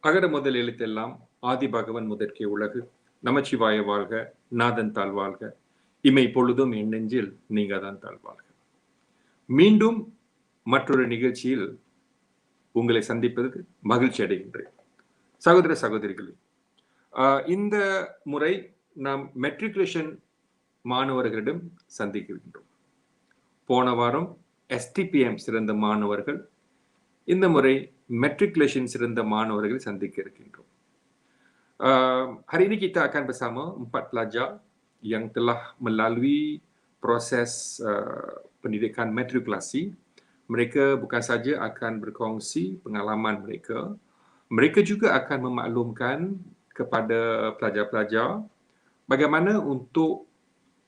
அகர முதல் எழுத்தெல்லாம் ஆதி பகவன் முதற்கே உலகு நமச்சிவாய வாழ்க நாதன் தாழ் வாழ்க இமை பொழுதும் என் நெஞ்சில் நீங்க தான் தாழ் வாழ்க. மீண்டும் மற்றொரு நிகழ்ச்சியில் உங்களை சந்திப்பதற்கு மகிழ்ச்சி அடைகின்றேன். சகோதர சகோதரிகளே, இந்த முறை நாம் மெட்ரிகுலேஷன் மாணவர்களிடம் சந்திக்கின்றோம். போன வாரம் STPM சிறந்த மாணவர்கள், இந்த முறை matriculation சிறந்த மாணவர்கள் சந்திக்க இருக்கின்றோம். Hari ini kita akan bersama 4 pelajar yang telah melalui proses pendidikan matrikulasi. Mereka bukan saja akan berkongsi pengalaman mereka, mereka juga akan memaklumkan kepada pelajar-pelajar bagaimana untuk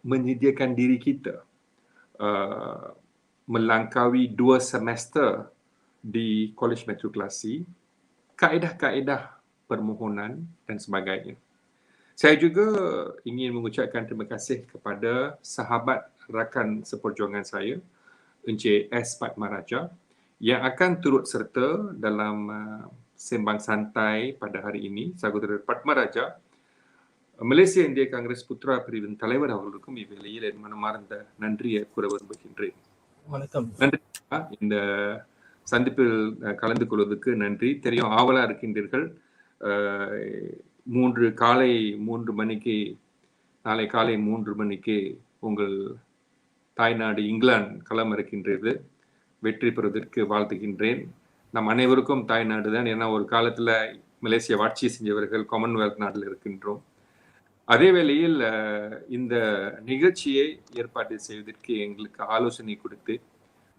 menyediakan diri kita melangkaui 2 semester di Kolej Matrikulasi, kaedah-kaedah permohonan dan sebagainya. Saya juga ingin mengucapkan terima kasih kepada sahabat rakan seperjuangan saya, Encik S. Padmaraja, yang akan turut serta dalam sembang santai pada hari ini. Saudara Padmaraja, Malaysia India Congress Putra Piரிவின் தலைவர் அவர்களுக்கும் இவ்வேளையில் என் மனமார்ந்த நன்றியை கூற விரும்புகின்றேன். வணக்கம். நன்றி. இந்த சந்திப்பில் கலந்து கொள்வதற்கு நன்றி. தெரியும், ஆவலா இருக்கின்றீர்கள். காலை 3 மணிக்கு, நாளை காலை 3 மணிக்கு உங்கள் தாய்நாடு இங்கிலாந்து களம் இருக்கின்றது. வெற்றி பெறுவதற்கு வாழ்த்துகின்றேன். நம் அனைவருக்கும் தாய்நாடு தான். ஏன்னா ஒரு காலத்துல மலேசியா ஆட்சி செஞ்சவர்கள் காமன்வெல்த் நாட்டில் இருக்கின்றோம். அதே வேளையில் இந்த நிகழ்ச்சியை ஏற்பாடு செய்வதற்கு எங்களுக்கு ஆலோசனை கொடுத்து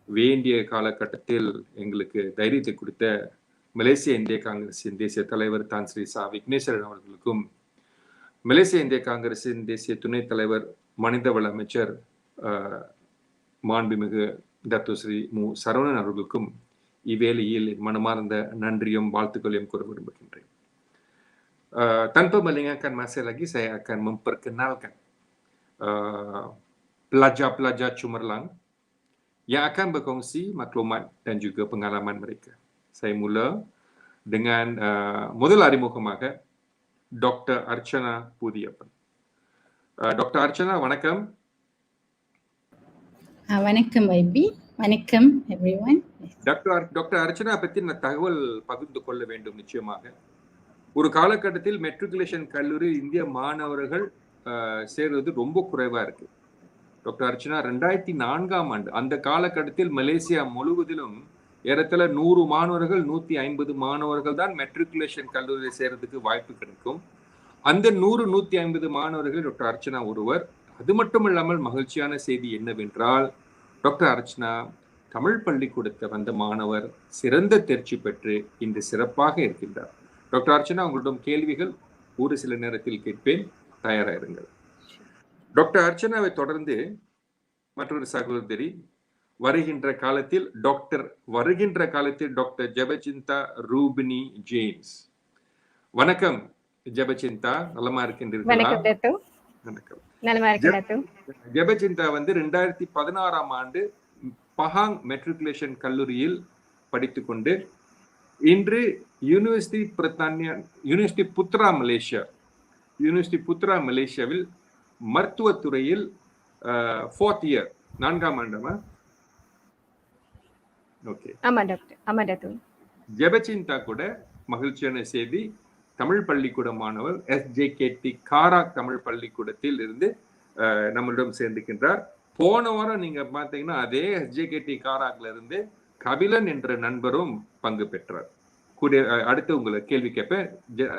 வேண்டிய காலகட்டத்தில் எங்களுக்கு தைரியத்தை கொடுத்த மலேசிய இந்திய காங்கிரசின் தேசிய தலைவர் தான் ஸ்ரீ சா விக்னேஸ்வரன் அவர்களுக்கும், மலேசிய இந்திய காங்கிரசின் தேசிய துணைத் தலைவர் மனிதவள அமைச்சர் மாண்புமிகு டாக்டர் ஸ்ரீ மு சரவணன் அவர்களுக்கும் இவ்வேளையில் மனமார்ந்த நன்றியும் வாழ்த்துக்களையும் கூற விரும்புகின்றேன். Tanpa melengahkan masa lagi, saya akan memperkenalkan pelajar-pelajar cemerlang yang akan berkongsi maklumat dan juga pengalaman mereka. Saya mula dengan முதல் அறிமுகமாக டாக்டர் அர்ச்சனா புதியப்பன். டாக்டர் அர்ச்சனா, வணக்கம். வணக்கம் வைபி. வணக்கம் எவ்ரிவன். டாக்டர் அர்ச்சனா பற்றி நான் தகவல் பகிர்ந்து கொள்ள வேண்டும். நிச்சயமாக ஒரு காலகட்டத்தில் மெட்ரிகுலேஷன் கல்லூரி இந்திய மாணவர்கள் சேர்வது ரொம்ப குறைவா இருக்கு. டாக்டர் அர்ச்சனா 2004ஆம் ஆண்டு அந்த காலகட்டத்தில் மலேசியா முழுவதிலும் ஏறத்தாழ 100 மாணவர்கள் 150 மாணவர்கள் தான் மெட்ரிகுலேஷன் கல்லூரியில் சேர்றதுக்கு வாய்ப்பு கிடைக்கும். அந்த 100-150 மாணவர்கள் டாக்டர் அர்ச்சனா ஒருவர். அது மட்டும் இல்லாமல் மகிழ்ச்சியான செய்தி என்னவென்றால், டாக்டர் அர்ச்சனா தமிழ் பள்ளிக்கூடத்தை வந்த மாணவர், சிறந்த தேர்ச்சி பெற்று இன்று சிறப்பாக இருக்கின்றார். டாக்டர் அர்ச்சனா, உங்களிடம் கேள்விகள் ஒரு சில நேரத்தில் கேட்பேன், தயாராயிருங்கள். டாக்டர் அர்ச்சனாவை தொடர்ந்து மற்றொரு சகோதரி வருகின்ற காலத்தில் டாக்டர் ஜெபசிந்தா ரூபினி ஜேம்ஸ். வணக்கம் ஜெபசிந்தா, நலமா இருக்கின்றீர்களா? வணக்கம். ஜெபசிந்தா 2016ஆம் ஆண்டு பஹாங் மெட்ரிகுலேஷன் கல்லூரியில் படித்துக்கொண்டு இன்று யூனிவர்சிட்டி புத்ரா மலேசியாவில் மருத்துவத்துறையில் 4th year 4ஆம் ஆண்டுமா? ஓகே. ஆமா டாக்டர். ஜெபசிந்தா கூட மகிழ்ச்சியான செய்தி, தமிழ் பள்ளிக்கூட மாணவர் SJKT காராக் தமிழ் பள்ளிக்கூடத்தில் இருந்து நம்மளிடம் சேர்ந்திருக்கின்றார். போன வாரம் நீங்க பாத்தீங்கன்னா அதே SJKT காராக்ல இருந்து கபிலன் என்ற நண்பரும் பங்கு பெற்றார். அடுத்து உங்களை கேள்வி கேட்பேன்.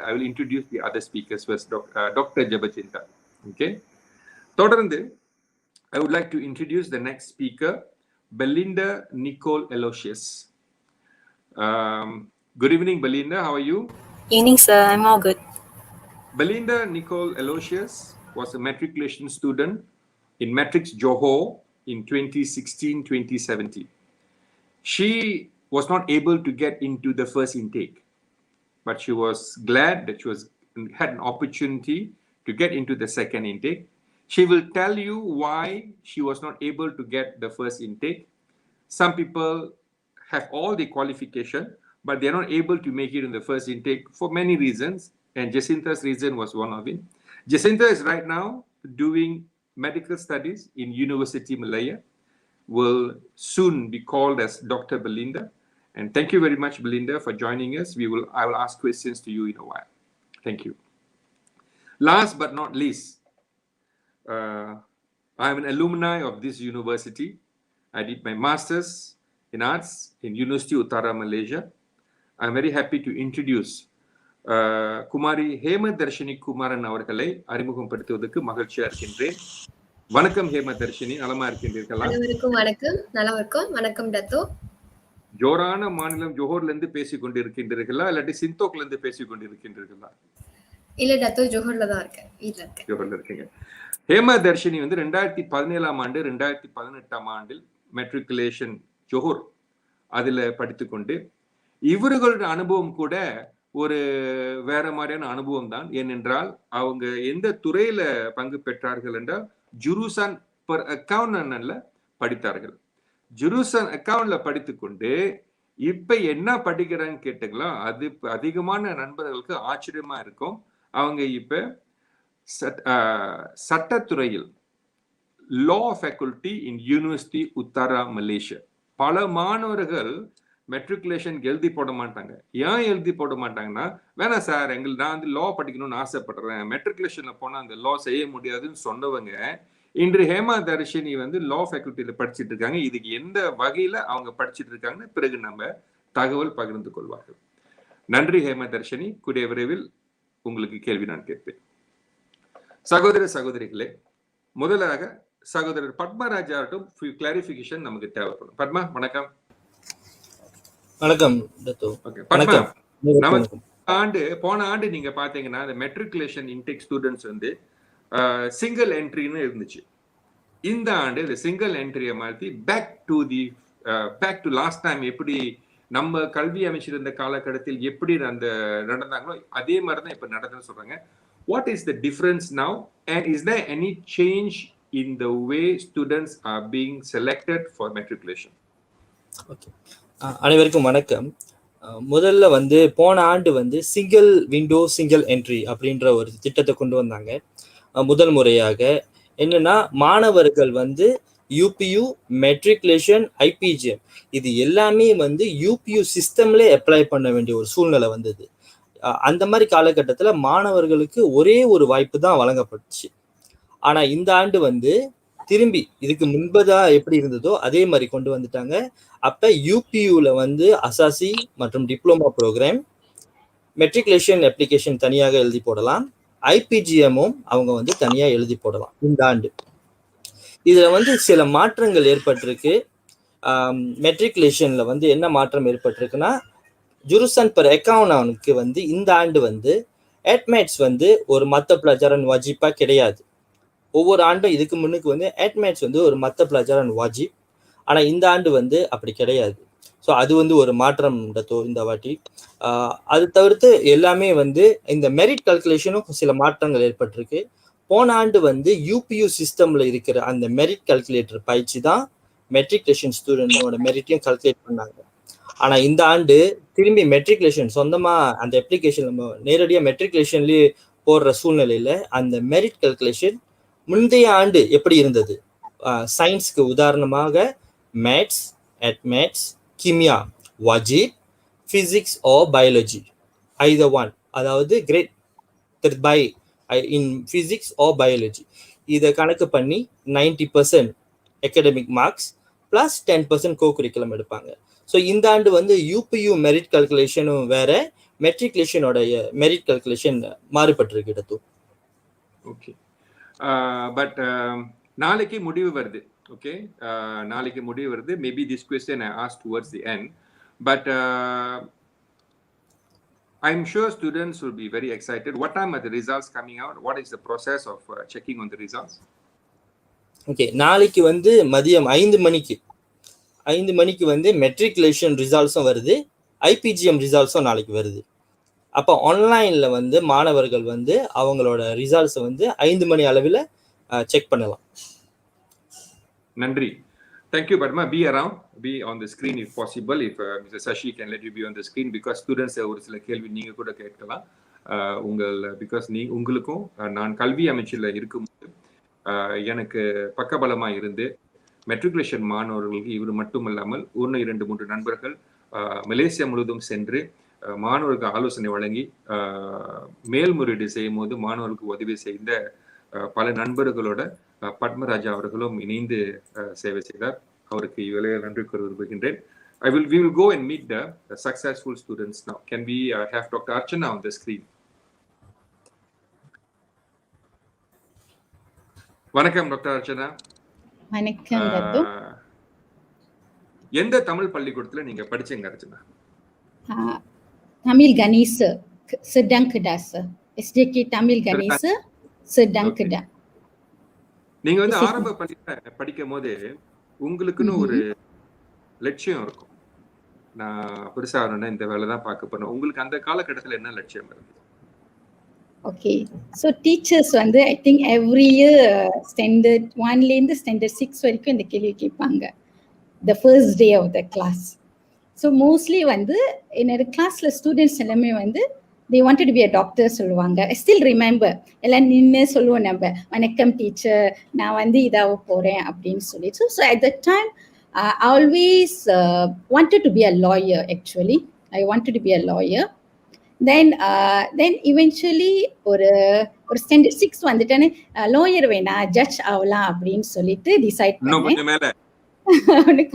I will introduce the other speakers first. Dr. Jebachinta. Okay. தொடர்ந்து I would like to introduce the next speaker, Belinda Nicole Aloysius. Good evening, Belinda. How are you? Evening, sir. I'm all good. Belinda Nicole Aloysius was a matriculation student in Matrix Johor in 2016-2017. She was not able to get into the first intake, but she was glad that she had an opportunity to get into the second intake. She will tell you why she was not able to get the first intake. Some people have all the qualification, but they're not able to make it in the first intake for many reasons, and Jacinta's reason was one of it. Jacinta is right now doing medical studies in University Malaya, will soon be called as Dr. Belinda. And thank you very much, Belinda, for joining us. I will ask questions to you in a while. Thank you. Last but not least, I'm an alumni of this university. I did my master's in arts in University Uttara, Malaysia. I'm very happy to introduce குமாரி ஹேமதர்ஷினி குமாரன் அவர்களை அறிமுகப்படுத்துவதற்கு மகிழ்ச்சியா இருக்கின்றேன். வணக்கம் ஹேமதர்ஷினி, நலமா இருக்கின்றீர்களா? அனைவருக்கும் வணக்கம். நல்லா இருக்கும். வணக்கம் டத்தோ. ஜோரான மாநிலம் ஜோஹர்ல இருந்து பேசிக் கொண்டிருக்கின்றீர்களா இல்லாட்டி சிந்தோக்ல இருந்து பேசிக் கொண்டிருக்கின்றீர்களா? இல்ல டத்தோ, ஜோஹர்ல தான் இருக்கேன். வீட்ல இருக்கேன். ஜோஹர்ல இருக்கீங்க. ஹேமதர்ஷினி 2017 ஆண்டு 2018 ஆண்டில் மெட்ரிகுலேஷன் ஜோஹர் அதுல படித்துக்கொண்டு, இவர்களுடைய அனுபவம் கூட ஒரு வேற மாதிரியான அனுபவம் தான். ஏனென்றால் அவங்க எந்த துறையில பங்கு பெற்றார்கள் என்றால் ஜுருசான் பர் அக்கவுண்ட்ல படித்தார்கள். ஜுருசான் அக்கவுண்ட்ல படித்துக்கொண்டு இப்ப என்ன படிக்கிறான்னு கேட்டுங்களா, அது அதிகமான நண்பர்களுக்கு ஆச்சரியமா இருக்கும். அவங்க இப்ப சட்டத்துறையில் law faculty in university Utara Malaysia. பல மாணவர்கள் மெட்ரிகுலேஷன் எழுதி போட மாட்டாங்க. ஏன் எழுதி போட மாட்டாங்கன்னா, வேணாம் சார், நான் வந்து லா படிக்கணும்னு ஆசைப்படுறேன், மெட்ரிகுலேஷன்ல போனா அந்த லா செய்ய முடியாதுன்னு சொன்னவங்க இன்று ஹேமதர்ஷினி வந்து லா ஃபேக்கல்டியில படிச்சுட்டு இருக்காங்க. இதுக்கு எந்த வகையில அவங்க படிச்சுட்டு இருக்காங்கன்னு பிறகு நம்ம தகவல் பகிர்ந்து கொள்வார்கள். நன்றி ஹேமதர்ஷினி. கூடிய விரைவில் உங்களுக்கு கேள்வி நான் கேட்பேன். சகோதர சகோதரிகளே, முதலாக சகோதரர் பத்மராஜாட்டும் கிளாரிபிகேஷன் நமக்கு தேவைப்படும். பத்மா, வணக்கம். வணக்கம். போன ஆண்டு நீங்க பாத்தீங்கன்னா இந்த மெட்ரிகுலேஷன் இன்டேக் ஸ்டூடெண்ட்ஸ் வந்து சிங்கிள் என்ட்ரின்னு இருந்துச்சு. இந்த ஆண்டு இந்த சிங்கிள் என்ட்ரியை மாற்றி பேக் டு லாஸ்ட் டைம் எப்படி நம்ம கல்வி அமைச்சிருந்த காலகட்டத்தில் எப்படி அந்த நடந்தாங்களோ அதே மாதிரி தான் இப்ப நடந்ததுன்னு சொல்றாங்க. What is the difference now and is there any change in the way students are being selected for matriculation? Okay, அனைவருக்கும் வணக்கம். முதல்ல வந்து போன ஆண்டு வந்து சிங்கிள் விண்டோ சிங்கிள் என்ட்ரி அப்படின்ற ஒரு திட்டத்தை கொண்டு வந்தாங்க. முதல் முறையாக என்னன்னா, மாணவர்கள் வந்து யூபியு, மெட்ரிகுலேஷன், ஐபிஜிஎம் இது எல்லாமே வந்து யூபியு சிஸ்டம்ல அப்ளை பண்ண வேண்டிய ஒரு சூழ்நிலை வந்தது. அந்த மாதிரி காலகட்டத்தில் மாணவர்களுக்கு ஒரே ஒரு வாய்ப்பு தான் வழங்கப்பட்டுச்சு. ஆனா இந்த ஆண்டு வந்து திரும்பி இதுக்கு முன்பதா எப்படி இருந்ததோ அதே மாதிரி கொண்டு வந்துட்டாங்க. அப்ப யூபியூல வந்து அசாசி மற்றும் டிப்ளமா ப்ரோக்ராம், மெட்ரிகுலேஷன் அப்ளிகேஷன் தனியாக எழுதி போடலாம், ஐபிஜிஎம்மும் அவங்க வந்து தனியா எழுதி போடலாம் இந்த ஆண்டு. இதுல வந்து சில மாற்றங்கள் ஏற்பட்டிருக்கு. மெட்ரிகுலேஷன்ல வந்து என்ன மாற்றம் ஏற்பட்டிருக்குன்னா, ஜுருசான் பர் அக்கவுண்ட் வந்து இந்த ஆண்டு வந்து அட்மேட்ஸ் வந்து ஒரு மத்த பிளாஜாரன் வாஜிப்பா கிடையாது. ஒவ்வொரு ஆண்டும் இதுக்கு முன்னுக்கு வந்து அட்மேட்ஸ் வந்து ஒரு மத்த பிளாஜாரன் வாஜிப், ஆனா இந்த ஆண்டு வந்து அப்படி கிடையாது. ஸோ அது வந்து ஒரு மாற்றம் இந்த வாட்டி. அது தவிர்த்து எல்லாமே வந்து இந்த மெரிட் கால்குலேஷனும் சில மாற்றங்கள் ஏற்பட்டிருக்கு. போன ஆண்டு வந்து யூபியூ சிஸ்டம்ல இருக்கிற அந்த மெரிட் கால்குலேட்டர் பயிற்சி தான் மெட்ரிகுலேஷன் ஸ்டூடெண்டோட மெரிட்டையும் கால்குலேட் பண்ணாங்க. ஆனா இந்த ஆண்டு திரும்பி மெட்ரிகுலேஷன் சொந்தமா அந்த அப்ளிகேஷன் நம்ம நேரடியாக மெட்ரிகுலேஷன்லயே போடுற சூழ்நிலையில அந்த மெரிட் கால்குலேஷன் முந்தைய ஆண்டு எப்படி இருந்தது, சயின்ஸ்க்கு உதாரணமாக மேத்ஸ், அட்மேட்ஸ், கிமியா வாஜிப், physics or biology either one, அதாவது கிரேட் பை இன் பிசிக்ஸ் ஓ பயாலஜி இதை கணக்கு பண்ணி 90% academic marks plus 10% co curriculum எடுப்பாங்க. ஸோ இந்த ஆண்டு வந்து யூபியூ மெரிட் கால்குலேஷனும் வேற, மெட்ரிகுலேஷனோடைய மெரிட் கால்குலேஷன் மாறுபட்டிருக்கு. ஓகே, பட் நாளைக்கு முடிவு வருது. ஓகே, நாளைக்கு முடிவு வருது. Maybe this question I asked towards the end, but I'm sure students will be very excited. What time are the results coming out? What is the process of checking on the results? Okay, நாளைக்கு வந்து மதியம் 5 மணிக்கு வந்து matriculation ரிசல்ட்ஸும் வருது, IPGM ரிசல்ட்ஸும் நாளைக்கு வருது. அப்போ ஆன்லைன்ல வந்து மாணவர்கள் வந்து அவங்களோட ரிசல்ட்ஸை வந்து 5 மணி அளவில் செக் பண்ணலாம். நன்றி. Thank you, Padma. Be around, be on the screen if possible. If Mr. Sashi can let you be on the screen, because students ஒரு சில கேள்வி நீங்க கூட கேட்கலாம். பிகாஸ் உங்களுக்கும் நான் கல்வி அமைச்சில் இருக்கும்போது எனக்கு பக்கபலமா இருந்து மெட்ரிகுலேஷன் மாணவர்களுக்கு இவர் மட்டுமல்லாமல் 1, 2, 3 நண்பர்கள் மலேசியா முழுவதும் சென்று மாணவர்களுக்கு ஆலோசனை வழங்கி மேல்முறையீடு செய்யும் போது மாணவர்களுக்கு உதவி செய்த பல நண்பர்களோட பத்மராஜா அவர்களும் இணைந்து சேவை செய்தார். அவருக்கு இவ்வளவு நன்றி கூற விரும்புகின்றேன். we will go and meet the successful students now. Can we have Dr. Archana on the screen? வணக்கம் டாக்டர் அர்ச்சனா. வணக்கம் தத்து. எந்த தமிழ் பள்ளிக்கூடத்துல நீங்க படிச்சீங்க அர்ச்சனா? தமிழ் கணேச செடங்கடா சார். எஸ்ஜேகே தமிழ் கணேச செடங்கடா. நீங்க வந்து ஆரம்ப பள்ளியில படிக்கும் போது உங்களுக்குன்னு ஒரு லட்சியம் இருக்கும். நான் பெருசா ஆகணும்னா இந்த வேலை தான் பார்க்க போறேன். உங்களுக்கு அந்த காலகட்டத்துல என்ன லட்சியம் இருந்தது? Okay, so teachers வந்து I think every year standard 1ல இருந்து standard 6 வரைக்கும் இந்த கேள்வி கேட்பாங்க the first day of the class. So mostly வந்து என்னோட கிளாஸ்ல ஸ்டூடெண்ட்ஸ் எல்லாமே வந்து they wanted to be a doctor சொல்லுவாங்க. I still remember எல்லாம் நின்று சொல்லுவோம் நம்ம வணக்கம் டீச்சர் நான் வந்து இதாக போறேன் அப்படின்னு சொல்லி. So at that time I always wanted to be a lawyer. Actually I wanted to be a lawyer. Then eventually ஒரு ஸ்டாண்டர்ட் 6 வந்துட்டேன்னு லாயர் வேணாம் ஜட்ஜ் ஆகலாம் அப்படின்னு சொல்லிட்டு டிசைட் பண்ணேன்.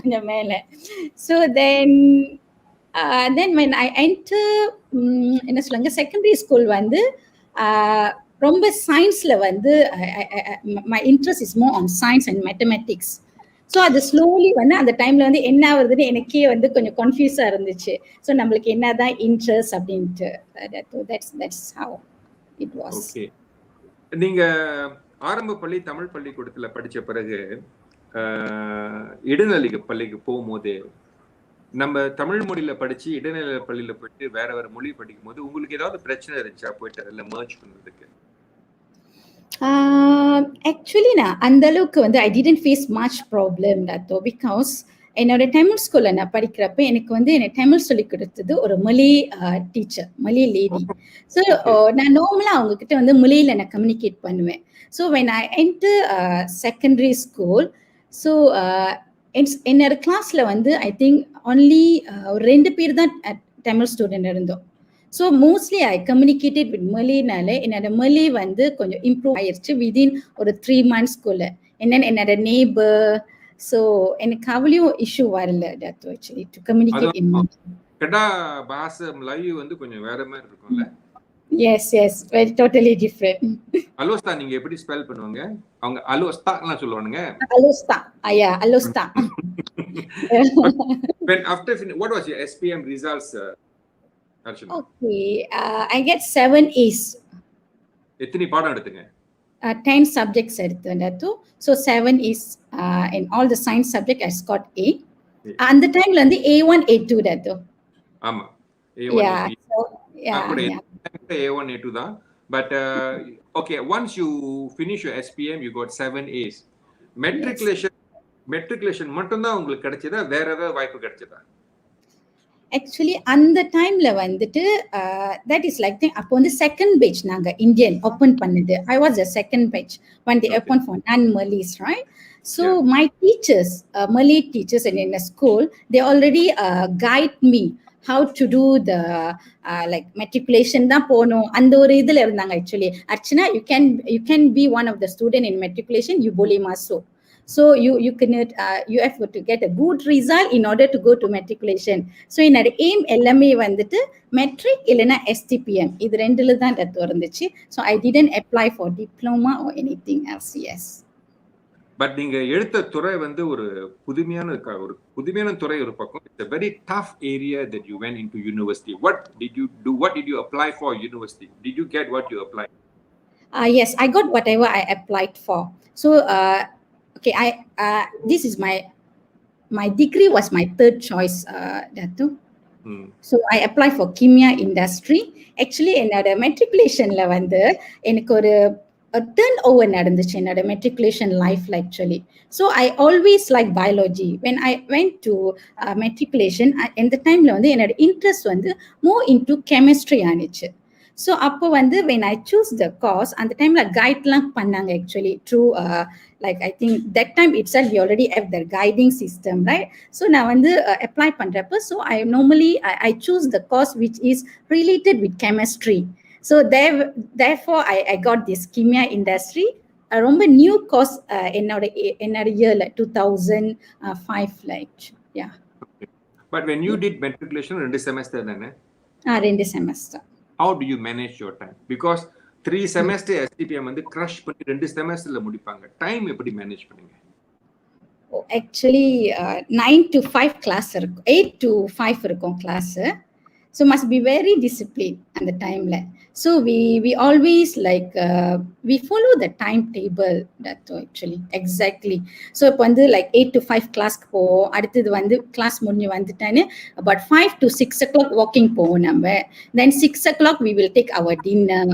கொஞ்சம் மேல. So then when I enter என்ன சொல்லுங்க செகண்டரி ஸ்கூல் வந்து ரொம்ப சயின்ஸ்ல வந்து my interest is more on science and mathematics. So அது ஸ்லோலி வந்து அந்த டைம்ல வந்து என்ன ஆகுதுன்னு எனக்கே வந்து கொஞ்சம் கன்ஃபியூஸா இருந்துச்சு. ஸோ நம்மளுக்கு என்னதான் இன்ட்ரெஸ்ட் அப்படின்ட்டு that's how it was. Okay, நீங்க ஆரம்ப பள்ளி தமிழ் பள்ளிக்கூடத்துல படிச்ச பிறகு இடைநிலை பள்ளிக்கு போகும்போது நம்ம தமிழ் மொழியில படிச்சு இடைநிலை பள்ளியில போயிட்டு வேற மொழி படிக்கும் போது உங்களுக்கு ஏதாவது பிரச்சனை இருந்துச்சா போயிட்டு அதில் மர்ஜ் பண்றதுக்கு? ஆக்சுவலி நான் அந்த அளவுக்கு வந்து I didn't face much problem though because என்னோட தமிழ் ஸ்கூல்ல நான் படிக்கிறப்ப எனக்கு வந்து எனக்கு தமிழ் சொல்லி கொடுத்தது ஒரு மலே டீச்சர், மலே லேடி. ஸோ நான் நார்மலாக அவங்க கிட்ட வந்து மலேயில் நான் கம்யூனிகேட் பண்ணுவேன். So when I enter secondary school, so என்னோட கிளாஸ்ல வந்து ஐ திங்க் ஒன்லி ஒரு 2 பேர் தான் தமிழ் ஸ்டூடெண்ட் இருந்தோம். So mostly I communicated with மலேனால என்னோட மலே வந்து கொஞ்சம் இம்ப்ரூவ் ஆயிடுச்சு விதின் ஒரு 3 monthsக்குள்ள. என்னோட நேபர். ஸோ எனக்கு அவ்வளோ இஷ்யூ வரல that actually to communicate in Malay. Kedah பாஷை மலாய் வந்து கொஞ்சம் வேற மாதிரி இருக்கும்ல? Yes very totally different. Alor Setar நீங்க எப்படி ஸ்பெல் பண்ணுவாங்க? அவங்க அலோஸ்தாலாம் சொல்லுவாங்க. அலோஸ்தா ஐயா அலோஸ்தா. When after what was your SPM results? Okay, I get 7 A's. எத்தனை பாடம் எடுத்தீங்க? 10 subjects எடுத்தேன். So 7 A's in all the science subject I scored A. அந்த டைம்ல வந்து A1 A2 தோ. ஆமா, A1 A2. So yeah. A1 A2 தான். But okay, once you finish your SPM you got 7 A's. Matriculation மட்டும் தான் உங்களுக்கு கிடைச்சதா வேற ஏதாவது வாய்ப்பு கிடைச்சதா? ஆக்சுவலி அந்த டைம்ல வந்துட்டு தட் இஸ் லைக் அப்போ வந்து செகண்ட் பேட்ச் நாங்க இந்தியன் ஓப்பன் பண்ணது. I was a second batch when they open for non-Malays, right? So my teachers, Malay teachers in a school, they already guide me how to do the like matriculation தான் போணும் அந்த ஒரு இதுல இருந்தாங்க. Actually Archana you can be one of the student in matriculation, you boleh masuk. So you can you have to get a good result in order to go to matriculation. So என்னோட aim எல்லாமே வந்துட்டு matric இல்லைன்னா STPM இது ரெண்டுல தான் அது இருந்துச்சு. So I didn't apply for diploma or anything else. Yes. But நீங்க எடுத்த துறை வந்து ஒரு புதுமையான துறை ஒரு பக்கம். It's a very tough area that you went into university. What did you do? What did you apply for university? Did you get what you applied? Yes, I got whatever I applied for. So okay, this is my degree was my third choice, Datu. So I applied for Kimia industry. Actually என்னோட மெட்ரிகுலேஷன்ல வந்து எனக்கு ஒரு turn over நடந்துச்சு என்னோட matriculation லைஃப்ல actually. So I always like biology. When I went to matriculation இந்த டைம்ல வந்து என்னோட இன்ட்ரெஸ்ட் வந்து மோர் இன்டு கெமிஸ்ட்ரி ஆனிச்சு. ஸோ அப்போ வந்து when I choose the course அந்த டைம்ல கைட்லாம் பண்ணாங்க actually through like I think that time it's we already have the guiding system right. So நான் வந்து அப்ளை பண்ணுறப்ப so I normally I choose the course which is related with chemistry. So therefore I got this kimia industry. ரொம்ப new course என்னோட இயர்ல 2005 like yeah. But when you did matriculation 2 semester தானே? 2 semester. How do you manage your time? Because 3 semester STPM வந்து crush பண்ணி 2 semesterல முடிப்பாங்க. Time எப்படி manage பண்ணீங்க? Actually 9 to 5 class இருக்கும், 8 to 5 இருக்கும் class. So must be very disciplined at the time. So we always like we follow the timetable that actually exactly. So இப்போ வந்து like 8 to 5 classக்கு போவோம். அடுத்தது வந்து class முடிஞ்சு வந்துட்டானே about 5 to 6 o'clock walking போவோம் நம்ம. Then 6 o'clock we will take our dinner.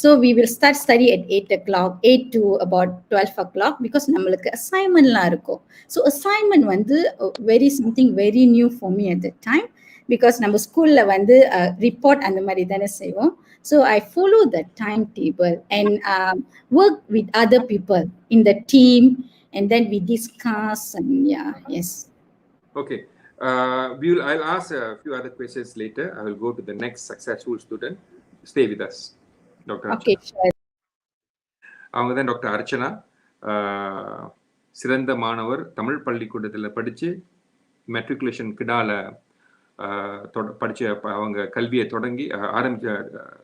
So we will start study at 8 o'clock, 8 to about 12 o'clock because நம்மளுக்கு assignmentலாம் இருக்கும். So assignment வந்து something very new for me at that time. Because நம்ம ஸ்கூல்ல வந்து report அந்த மாதிரி தானே செய்வோம். So I follow the time table and work with other people in the team and then we discuss and yeah yes. Okay. I'll ask a few other questions later. I will go to the next successful student. Stay with us, Dr. Okay, sure. அவங்க தான் doctor Archana. சிறந்த மாணவர், தமிழ் பள்ளிக்கூடத்தில் படித்து matriculation கிடால படிச்ச அவங்க கல்வியை தொடங்கி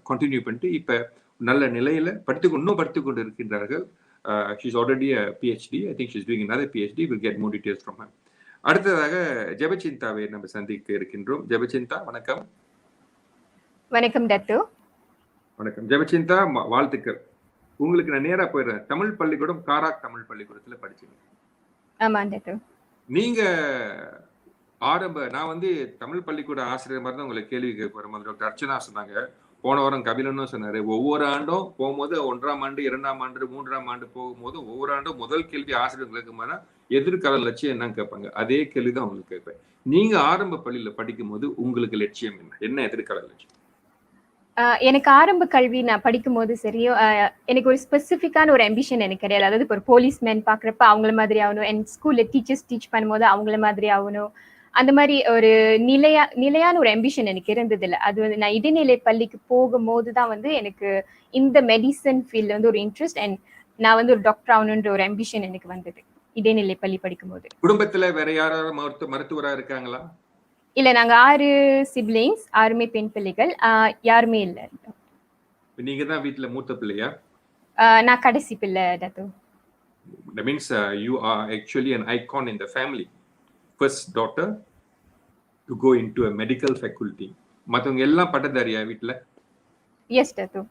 கண்டினியூ பண்ணிட்டு இப்ப நல்ல நிலையில இன்னும் படித்து கொண்டு இருக்கின்றார்கள். she's already a PhD. I think she's doing another PhD. We'll get more details from her. அடுத்ததாக ஜெபசிந்தாவை நம்ம சந்திக்க இருக்கின்றோம். ஜெபசிந்தா வணக்கம். வணக்கம் டத்து. வணக்கம் ஜெபசிந்தா, வாழ்த்துக்கள். உங்களுக்கு நான் நேரா போயிடுறேன். தமிழ் பள்ளிக்கூடம் காராக் தமிழ் பள்ளிக்கூடத்துல படிச்சீங்க. ஆமா டத்து. நீங்க நான் வந்து தமிழ் பள்ளிக்கூட ஆசிரியர் மாதிரி தான் உங்களை கேள்வி கேட்க போறேன். டாக்டர் அர்ச்சனா சொன்னாங்க, போன வாரம் கபிலனும் சொன்னாரு, ஒவ்வொரு ஆண்டும் போகும்போது 1ஆம் ஆண்டு 2ஆம் ஆண்டு 3ஆம் ஆண்டு போகும்போது ஒவ்வொரு ஆண்டும் முதல் கேள்வி ஆசிரியர்களுக்கு மேல எதிர்கால லட்சியம் என்னன்னு கேட்பாங்க. அதே கேள்விதான் உங்களுக்கு கேட்பேன். நீங்க ஆரம்ப பள்ளியில படிக்கும் போது உங்களுக்கு லட்சியம் என்ன எதிர்கால லட்சியம்? எனக்கு ஆரம்ப கல்வி நான் படிக்கும் போது சரியோ எனக்கு ஒரு ஸ்பெசிஃபிக்கான ஒரு அம்பிஷன் எனக்கு கிடையாது. அதாவது ஒரு போலீஸ்மேன் பாக்குறப்ப அவங்கள மாதிரி ஆகணும், என் ஸ்கூல்ல டீச்சர்ஸ் டீச் பண்ணும்போது அவங்கள மாதிரி ஆகணும், அந்த மாதிரி ஒரு நிலையான ஒரு அம்பிஷன் எனக்கு இருந்தது இல்லை. அது வந்து நான் இடைநிலை பள்ளிக்கு போகும்போது தான் வந்து எனக்கு இந்த மெடிசன் ஃபீல்ட்ல வந்து ஒரு இன்ட்ரெஸ்ட் அண்ட் நான் வந்து ஒரு டாக்டர் ஆகணுன்ற ஒரு அம்பிஷன் எனக்கு வந்தது இடைநிலை பள்ளி படிக்கும் போது. குடும்பத்துல வேற யாராவது மருத்துவரா இருக்காங்களா? இல்ல, நாங்க 6 சிப்லிங்ஸ், 6மே பெண் பிள்ளைகள், யாருமே இல்ல. நீங்க தான் வீட்டுல மூத்த பிள்ளையா? நான் கடைசி பிள்ளை Datuk. That means you are actually an icon in the family. First daughter to go into a medical faculty. மத்தவங்க எல்லாம் பட்டதாரியா வீட்டுல? எஸ் டத்து.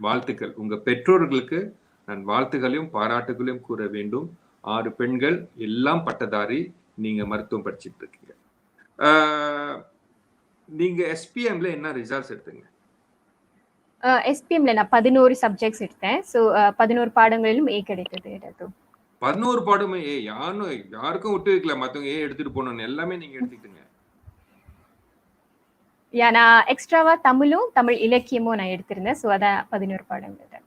வாழ்த்துக்கள். உங்க பெற்றோர்களுக்கு நான் வாழ்த்துக்களையும் பாராட்டுகளையும் கூற வேண்டும். 6 பெண்கள் எல்லாம் பட்டதாரி, நீங்க மருத்துவம் படிச்சுட்டு இருக்கீங்க. நீங்க SPMல என்ன ரிசல்ட்ஸ் எடுத்தீங்க? SPMல நான் 11 சப்ஜெக்ட்ஸ் எடுத்தேன். ஸோ 11 பாடங்களிலும் A கிடைத்தது டத்து. 11 பாடமே ஏ? யாருக்கும் விட்டு வைக்கல, மத்தவங்க ஏ எடுத்துட்டு போனோம், எல்லாமே நீங்க எடுத்துக்கிட்டீங்க. நான் எக்ஸ்ட்ராவா தமிழ் இலக்கியமும் நான் எடுத்திருந்தேன். ஸோ அதான் 11 பாடங்கள்.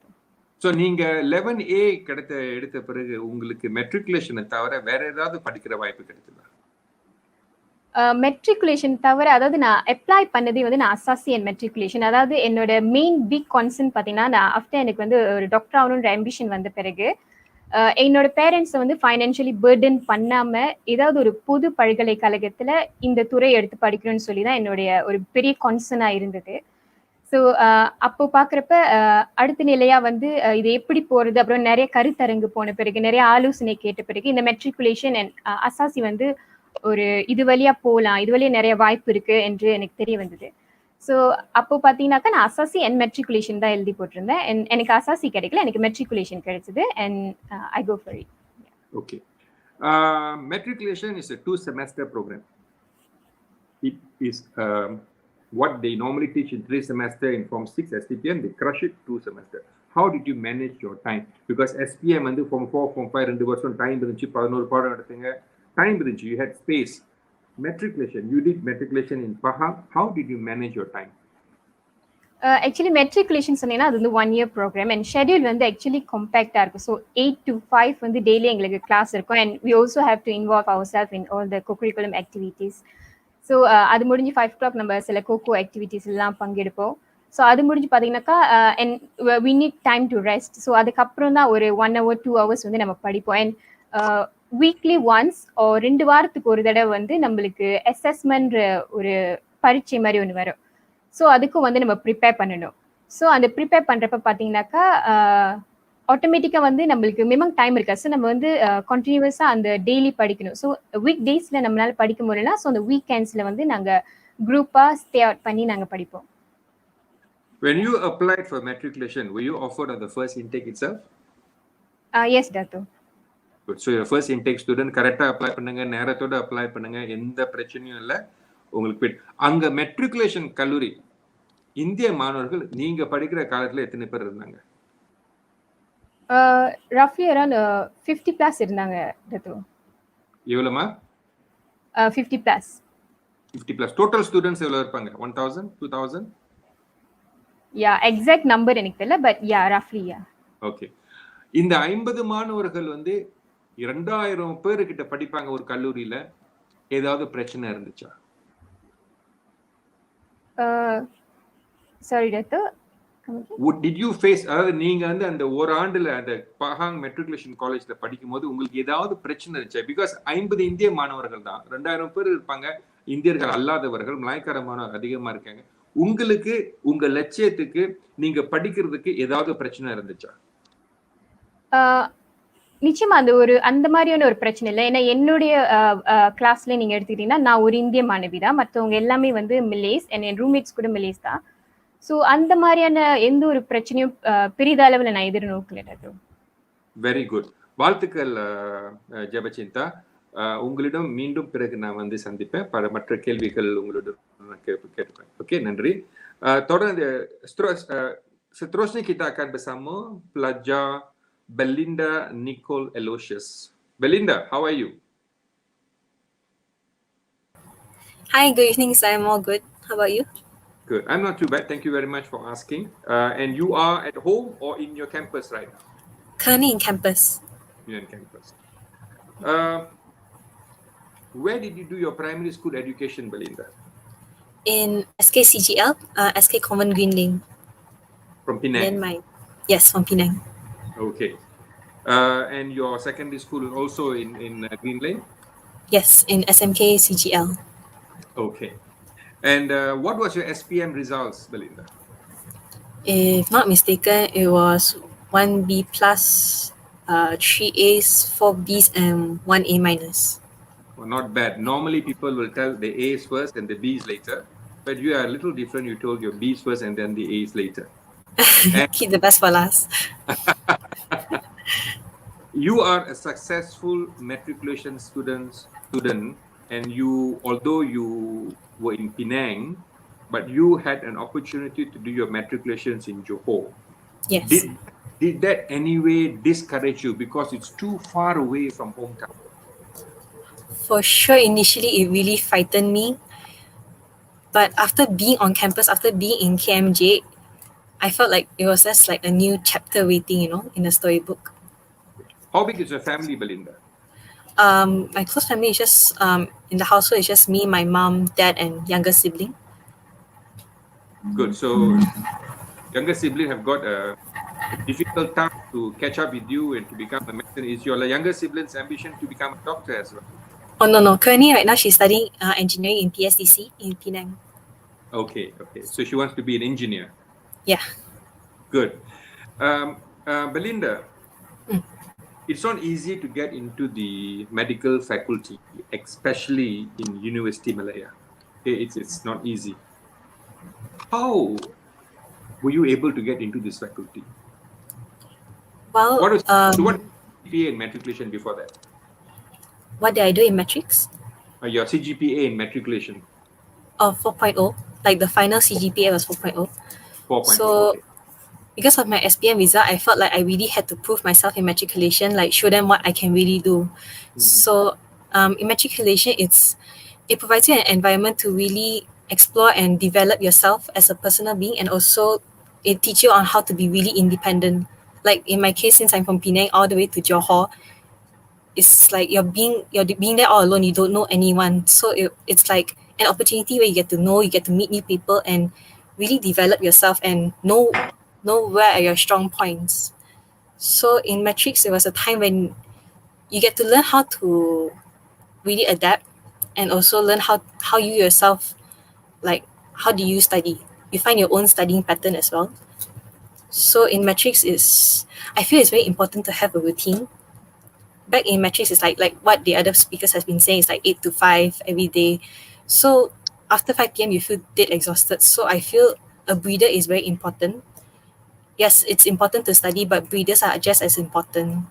ஸோ நீங்க 11A எடுத்த பிறகு உங்களுக்கு மெட்ரிகுலேஷனை தவிர வேற ஏதாவது படிக்கிற வாய்ப்பு கிடைச்சதா? மெட்ரிகுலேஷன் தவிர, அதாவது நான் அப்ளை பண்ணதே வந்து நான் அசாசி அண்ட் மெட்ரிகுலேஷன். அதாவது என்னோட மெயின் பிக் கான்சர்ன் பார்த்தீங்கன்னா, நான் ஆஃப்டர் எனக்கு வந்து ஒரு டாக்டர் ஆகணுன்ற அம்பிஷன் வந்த பிறகு என்னோட பேரண்ட்ஸை வந்து ஃபைனான்ஷியலி பர்டன் பண்ணாம ஏதாவது ஒரு பொது பல்கலைக்கழகத்துல இந்த துறை எடுத்து படிக்கணும்னு சொல்லி தான் என்னுடைய ஒரு பெரிய கான்சர்னா இருந்தது. ஸோ அப்போ பார்க்குறப்ப அடுத்த நிலையா வந்து இது எப்படி போறது, அப்புறம் நிறைய கருத்தரங்கு போன பிறகு, நிறைய ஆலோசனை கேட்ட பிறகு இந்த மெட்ரிகுலேஷன் அண்ட் அசாசி வந்து ஒரு இது வழியா போகலாம், இது வழியா நிறைய வாய்ப்பு இருக்கு என்று எனக்கு தெரிய வந்தது. ஸோ அப்போ பார்த்தீங்கன்னாக்கா நான் அசாசி அண்ட் மெட்ரிகுலேஷன் தான் எழுதி போட்டிருந்தேன். எனக்கு அசாசி கிடைக்கல, எனக்கு மெட்ரிகுலேஷன் கிடைச்சது and I go for it. Okay. Matriculation is a 2-semester program. It is what they normally teach in 3 semester in Form 6 STPM. They crush it 2 semester. how did you manage your time? Because SPM வந்து form 4 form 5 2 வருஷம் time இருந்துச்சு, 11 பாடம் எடுத்தீங்க, time இருந்துச்சு, you had space. Matriculation, you did matriculation in Pahang. How did you manage your time? Actually matriculation சொன்னீங்கன்னா அது வந்து 1 year program and schedule வந்து ஆக்சுவலி கம்பேக்டாக இருக்கும். ஸோ 8 to 5 வந்து டெய்லி எங்களுக்கு கிளாஸ் இருக்கும் and we also have to involve our self in all the cocurriculum activities. So அது முடிஞ்சு 5 o'clock நம்ம சில கோகோ ஆக்டிவிட்டீஸ் எல்லாம் பங்கெடுப்போம். ஸோ அது முடிஞ்சு பார்த்தீங்கன்னாக்கா and we need time to rest. So அதுக்கப்புறம் தான் ஒரு 1 hour 2 hours வந்து நம்ம படிப்போம். அண்ட் வீக்லி ஒன்ஸ் 2 வாரத்துக்கு ஒரு தடவை வந்து நம்மளுக்கு அசஸ்மெண்ட் ஒரு பரீட்சை மாதிரி ஒன்று வரும். ஸோ அதுக்கும் வந்து நம்ம ப்ரிப்பேர் பண்ணணும். ஸோ அந்த ப்ரிப்பேர் பண்ணுறப்ப பார்த்தீங்கன்னாக்கா ஆட்டோமேட்டிக்காக வந்து நம்மளுக்கு மினிமம் டைம் இருக்கா. ஸோ நம்ம வந்து கண்டினியூஸாக அந்த டெய்லி படிக்கணும். ஸோ வீக் டேஸில் நம்மளால படிக்க முடியல. ஸோ அந்த வீக்கெண்ட்ஸில் வந்து நாங்கள் குரூப்பாக ஸ்டே அவுட் பண்ணி நாங்கள் படிப்போம். When you applied for matriculation, were you offered on the first intake itself? Yes, Dato. Good. So your first intake student கரெக்டா அப்ளை பண்ணுங்க, நேரத்தோட அப்ளை பண்ணுங்க, எந்த பிரச்சனையும் இல்லை உங்களுக்கு. அங்க மெட்ரிகுலேஷன் கல்லூரி இந்திய மாணவர்கள் நீங்க படிக்கிற காலத்துல எத்தனை பேர் இருந்தாங்க? ரஃப்லி அரௌண்ட் 50 plus இருந்தாங்க Dato. எவ்வளவுமா? 50 plus. 50 plus. Total students எவ்வளவு இருப்பாங்க? 1000 2000? யா எக்ஸாக்ட் நம்பர் எனக்கு தெரியல, பட் யா ரஃப்லி யா. ஓகே. இந்த 50 மாணவர்கள் வந்து 2000 பேர் கிட்ட படிப்பாங்க ஒரு கல்லூரியில. ஏதாவது பிரச்சனை இருந்துச்சா? Sorry Dato. Did you face, அதாவது நீங்க வந்து அந்த ஒரு ஆண்டுல அந்த பஹாங் மெட்ரிகுலேஷன் காலேஜ்ல படிக்கும்போது உங்களுக்கு ஏதாவது பிரச்சனை இருந்துச்சா? பிகாஸ் 50 இந்திய மாணவர்கள் தான், 2000 பேர் இருப்பாங்க இந்தியர்கள் அல்லாதவர்கள், மலாய்க்கார மாணவர் அதிகமா இருக்காங்க. உங்களுக்கு உங்க லட்சியத்துக்கு நீங்க படிக்கிறதுக்கு ஏதாவது பிரச்சனை இருந்துச்சா? நிச்சயமா அந்த மாதிரியான ஒரு பிரச்சனை இல்லை. ஏன்னா என்னுடைய கிளாஸ்ல நீங்க எடுத்துக்கிட்டீங்கன்னா நான் ஒரு இந்திய மாணவி தான், மற்றவங்க எல்லாமே வந்து மில்லேஸ், என் ரூம்மேட்ஸ் கூட மில்லேஸ் தான். ஸோ அந்த மாதிரியான எந்த ஒரு பிரச்சனையும் பெரிதளவில் நான் எதிர்நோக்கல. Very good. வாழ்த்துக்கள் ஜெபசிந்தா. உங்களிடம் மீண்டும் பிறகு நான் வந்து சந்திப்பேன். மற்ற கேள்விகள் உங்களிடம் கேட்பேன். Oke, nandri. தொடர்ந்து seterusnya kita akan bersama pelajar Belinda Nicole Elosius. Belinda, how are you? Hi, good evening, sir. I'm all good. How about you? Good. I'm not too bad. Thank you very much for asking. And you are at home or in your campus right now? Currently in campus. You're in campus. Where did you do your primary school education, Belinda? In SKCGL, SK Common Green Lane. From Penang? Then yes, from Penang. Okay. And your secondary school also in Green Lane? Yes, in SMK CGL. Okay. And what was your SPM results, Belinda? If not mistaken, it was 1B plus, 3 A's, 4 B's, and 1 A minus. Well, not bad. Normally people will tell the A's first and the B's later, but you are a little different. You told your B's first and then the A's later. Keep the best for last. You are a successful matriculation student, and you, although you were in Penang, but you had an opportunity to do your matriculations in Johor. Yes. Did that anyway discourage you because it's too far away from hometown? For sure, initially it really frightened me. But after being on campus, after being in KMJ, I felt like it was just like a new chapter waiting, in a storybook. How big is your family, Belinda? My close family is just, in the household, it's just me, my mom, dad, and younger sibling. Good. So, younger sibling have got a difficult time to catch up with you and to become a medicine. Is your younger sibling's ambition to become a doctor as well? Oh, no. Currently, right now, she's studying engineering in PSDC in Penang. Okay. So, she wants to be an engineer? Yeah. Good. Belinda, it's not easy to get into the medical faculty, especially in University Malaya. It's not easy. How were you able to get into this faculty? Well, what CGPA in matriculation before that? What did I do in matrix? Your CGPA in matriculation. 4.0. Like the final CGPA was 4.0. 4.0. So, okay. because of my SPM result, I felt like I really had to prove myself in matriculation, like show them what I can really do. So in matriculation, it provides you an environment to really explore and develop yourself as a personal being, and also it teaches you on how to be really independent. Like in my case, since I'm from Penang all the way to Johor, it's like you're being there all alone. You don't know anyone, so it's like an opportunity where you get to meet new people and really develop yourself and know where are your strong points. So in matrix, there was a time when you get to learn how to really adapt, and also learn how you yourself, like how do you study. You find your own studying pattern as well. So in matrix I feel it's very important to have a routine. Back in matrix, it's like what the other speakers has been saying, is like 8 to 5 every day. So after 5 p.m. you feel dead exhausted. So I feel a breather is very important. Yes, it's important to study, but breathers are just as important.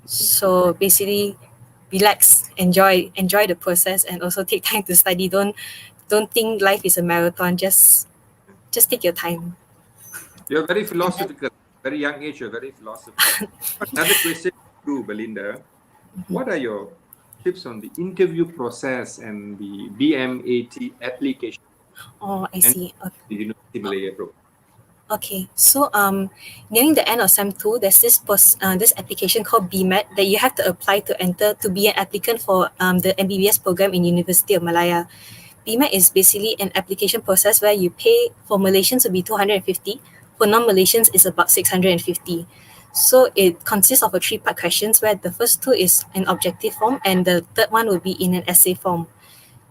So basically, relax, enjoy the process, and also take time to study. Don't think life is a marathon. Just take your time. You're very philosophical. Very young age, you're very philosophical. Another question to Belinda. What are your tips on the interview process and the BMAT application Oh, I and see. the University Malaya program? Okay, so nearing the end of SEM 2, there's this application called BMAT that you have to apply to enter to be an applicant for the MBBS program in University of Malaya. BMAT is basically an application process where you pay for Malaysians to be 250, for non-Malaysians is about 650. So it consists of a 3-part questions, where the first 2 is an objective form and the third one will be in an essay form.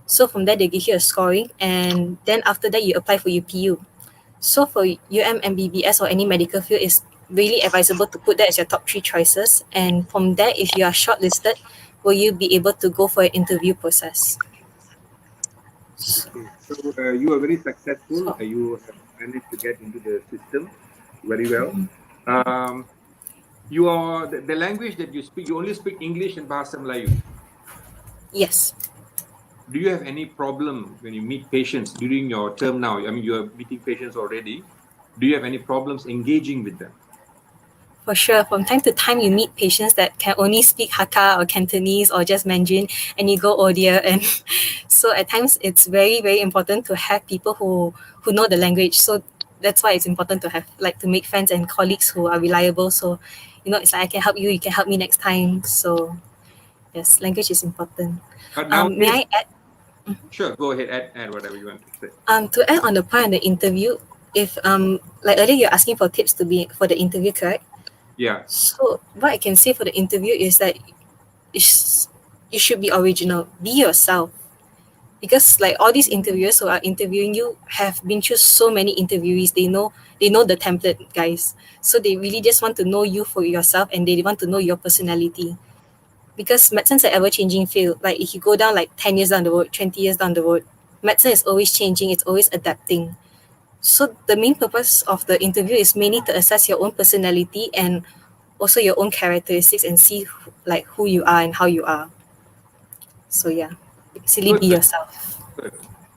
So from there they give you a scoring, and then after that you apply for UPU. So for MBBS or any medical field, it's really advisable to put that as your top 3 choices. And from there, if you are shortlisted, will you be able to go for an interview process? Okay. So you are very successful. You have managed to get into the system very well. You are the language that you speak. You only speak English and Bahasa Melayu. Yes. Do you have any problem when you meet patients during your term now? I mean, you are meeting patients already. Do you have any problems engaging with them? For sure. From time to time, you meet patients that can only speak Hakka or Cantonese or just Mandarin, and you go, oh dear. And so at times, it's very, very important to have people who know the language. So that's why it's important to have, like, to make friends and colleagues who are reliable. So, it's like I can help you, you can help me next time. So yes, language is important. But now, May I add? Sure, go ahead, add whatever you want to say. To add on the point on the interview, if like earlier you're asking for tips for the interview, correct? Yeah. So what I can say for the interview is that you should be original, be yourself, because like all these interviewers who are interviewing you have been through so many interviewees. They know the template, guys. So they really just want to know you for yourself, and they want to know your personality. Because medicine's an ever-changing field. Like if you go down like 10 years down the road, 20 years down the road, medicine is always changing, it's always adapting. So the main purpose of the interview is mainly to assess your own personality and also your own characteristics, and see who you are and how you are. So yeah, basically be yourself. Good.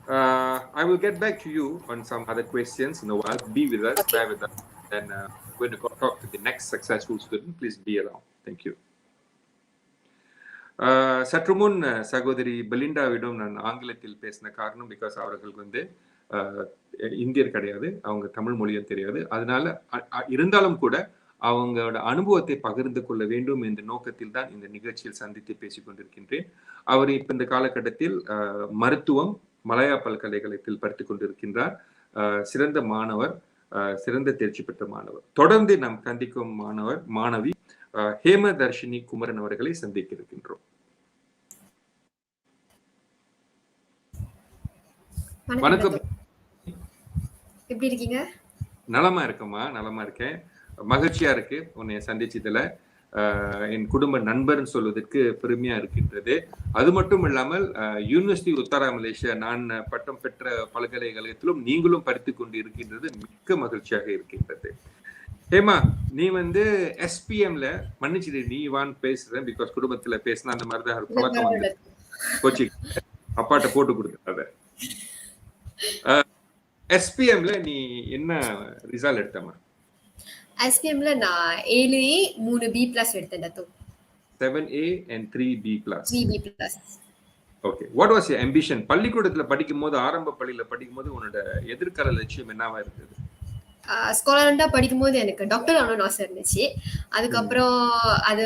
I will get back to you on some other questions in a while. Be with us, bear with us. Then we're going to talk to the next successful student. Please be around. Thank you. சற்று முன் சகோதரி பெலிண்டாவிடம் நான் ஆங்கிலத்தில் பேசின காரணம் because அவர்களுக்கு இந்தியர் கிடையாது, அவங்க தமிழ் மொழியும் தெரியாது. அதனால இருந்தாலும் கூட அவங்களோட அனுபவத்தை பகிர்ந்து கொள்ள வேண்டும் என்ற நோக்கத்தில் தான் இந்த நிகழ்ச்சியில் சந்தித்து பேசிக் கொண்டிருக்கின்றேன். அவர் இப்ப இந்த காலகட்டத்தில் மருத்துவம் மலாயா பல்கலைக்கழகத்தில் படித்துக் கொண்டிருக்கின்றார். சிறந்த மாணவர், சிறந்த தேர்ச்சி பெற்ற மாணவர். தொடர்ந்து நாம் சந்திக்கும் மாணவி ஹேமதர்ஷினி குமரன் அவர்களை சந்திக்க இருக்கின்றோம். வணக்கம். எப்படி இருக்கீங்க? நலமா இருக்கமா, நலமா இருக்கேன். மகிழ்ச்சியா இருக்கு உன்னை சந்திச்சதுல. என் குடும்ப நண்பர்னு சொல்வதற்கு பெருமையா இருக்கின்றது. அது மட்டும் இல்லாமல் யூனிவர்சிட்டி உத்தரா மலேசியா நான் பட்டம் பெற்ற பல்கலைக்கழகத்திலும் நீங்களும் படித்துக் கொண்டு இருக்கின்றது மிக்க மகிழ்ச்சியாக இருக்கின்றது. ஹேமா, நீ எஸ்பிஎம்ல மன்னிச்சிடு, நீ வான் பேசுறேன் பிகாஸ் குடும்பத்துல பேசினா அந்த மாதிரிதான் பழக்கம் கோச்சி அப்பாட்ட போட்டு கொடுத்த. எஸ்பிஎம்ல நீ என்ன ரிசல்ட் எடுத்தமா? SPMல நான் 7A 3B+ எடுத்தேன் தத்து. 7A and 3B+. 3B+. Okay. What was your ambition? பள்ளிக்கூடத்துல படிக்கும்போது, ஆரம்ப பள்ளியில படிக்கும்போது உன்னோட எதிர்கால லட்சியம் என்னவா இருந்தது? ஸ்காலரண்டா படிக்கும்போது எனக்கு டாக்டர் ஆகணும்னு ஆசை இருந்துச்சு. அதுக்கப்புறம் அது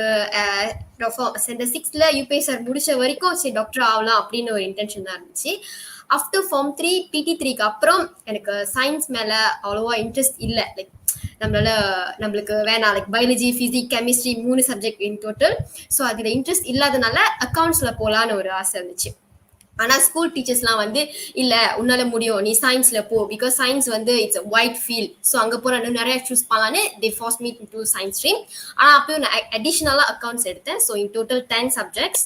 சென்டர் 6ல UPSR முடிச்ச வரைக்கும் சரி டாக்டர் ஆகலாம் அப்படின்னு ஒரு இன்டென்ஷன் தான் இருந்துச்சு. ஆஃப்டர் ஃபார்ம் 3 PT3க்கு அப்புறம் எனக்கு சயின்ஸ் மேல அவ்வளோவா இன்ட்ரெஸ்ட் இல்லை. லைக் நம்மளுக்கு வேணாம், like biology, physics, chemistry 3 subject in total. So அதுல இன்ட்ரெஸ்ட் இல்லாதனால அக்கௌண்ட்ஸ்ல போலான்னு ஒரு ஆசை இருந்துச்சு. ஆனா ஸ்கூல் டீச்சர்ஸ்லாம் வந்து இல்ல உன்னால முடியும், நீ சயின்ஸ்ல போ, பிகாஸ் சயின்ஸ் வந்து இட்ஸ் வைட் ஃபீல்ட், ஸோ அங்க போற நிறைய சூஸ் பண்ணலான்னு they force me to science stream. ஆனா அப்பயும் நான் அடிஷனலா அக்கௌண்ட்ஸ் எடுத்தேன். So in total 10 subjects.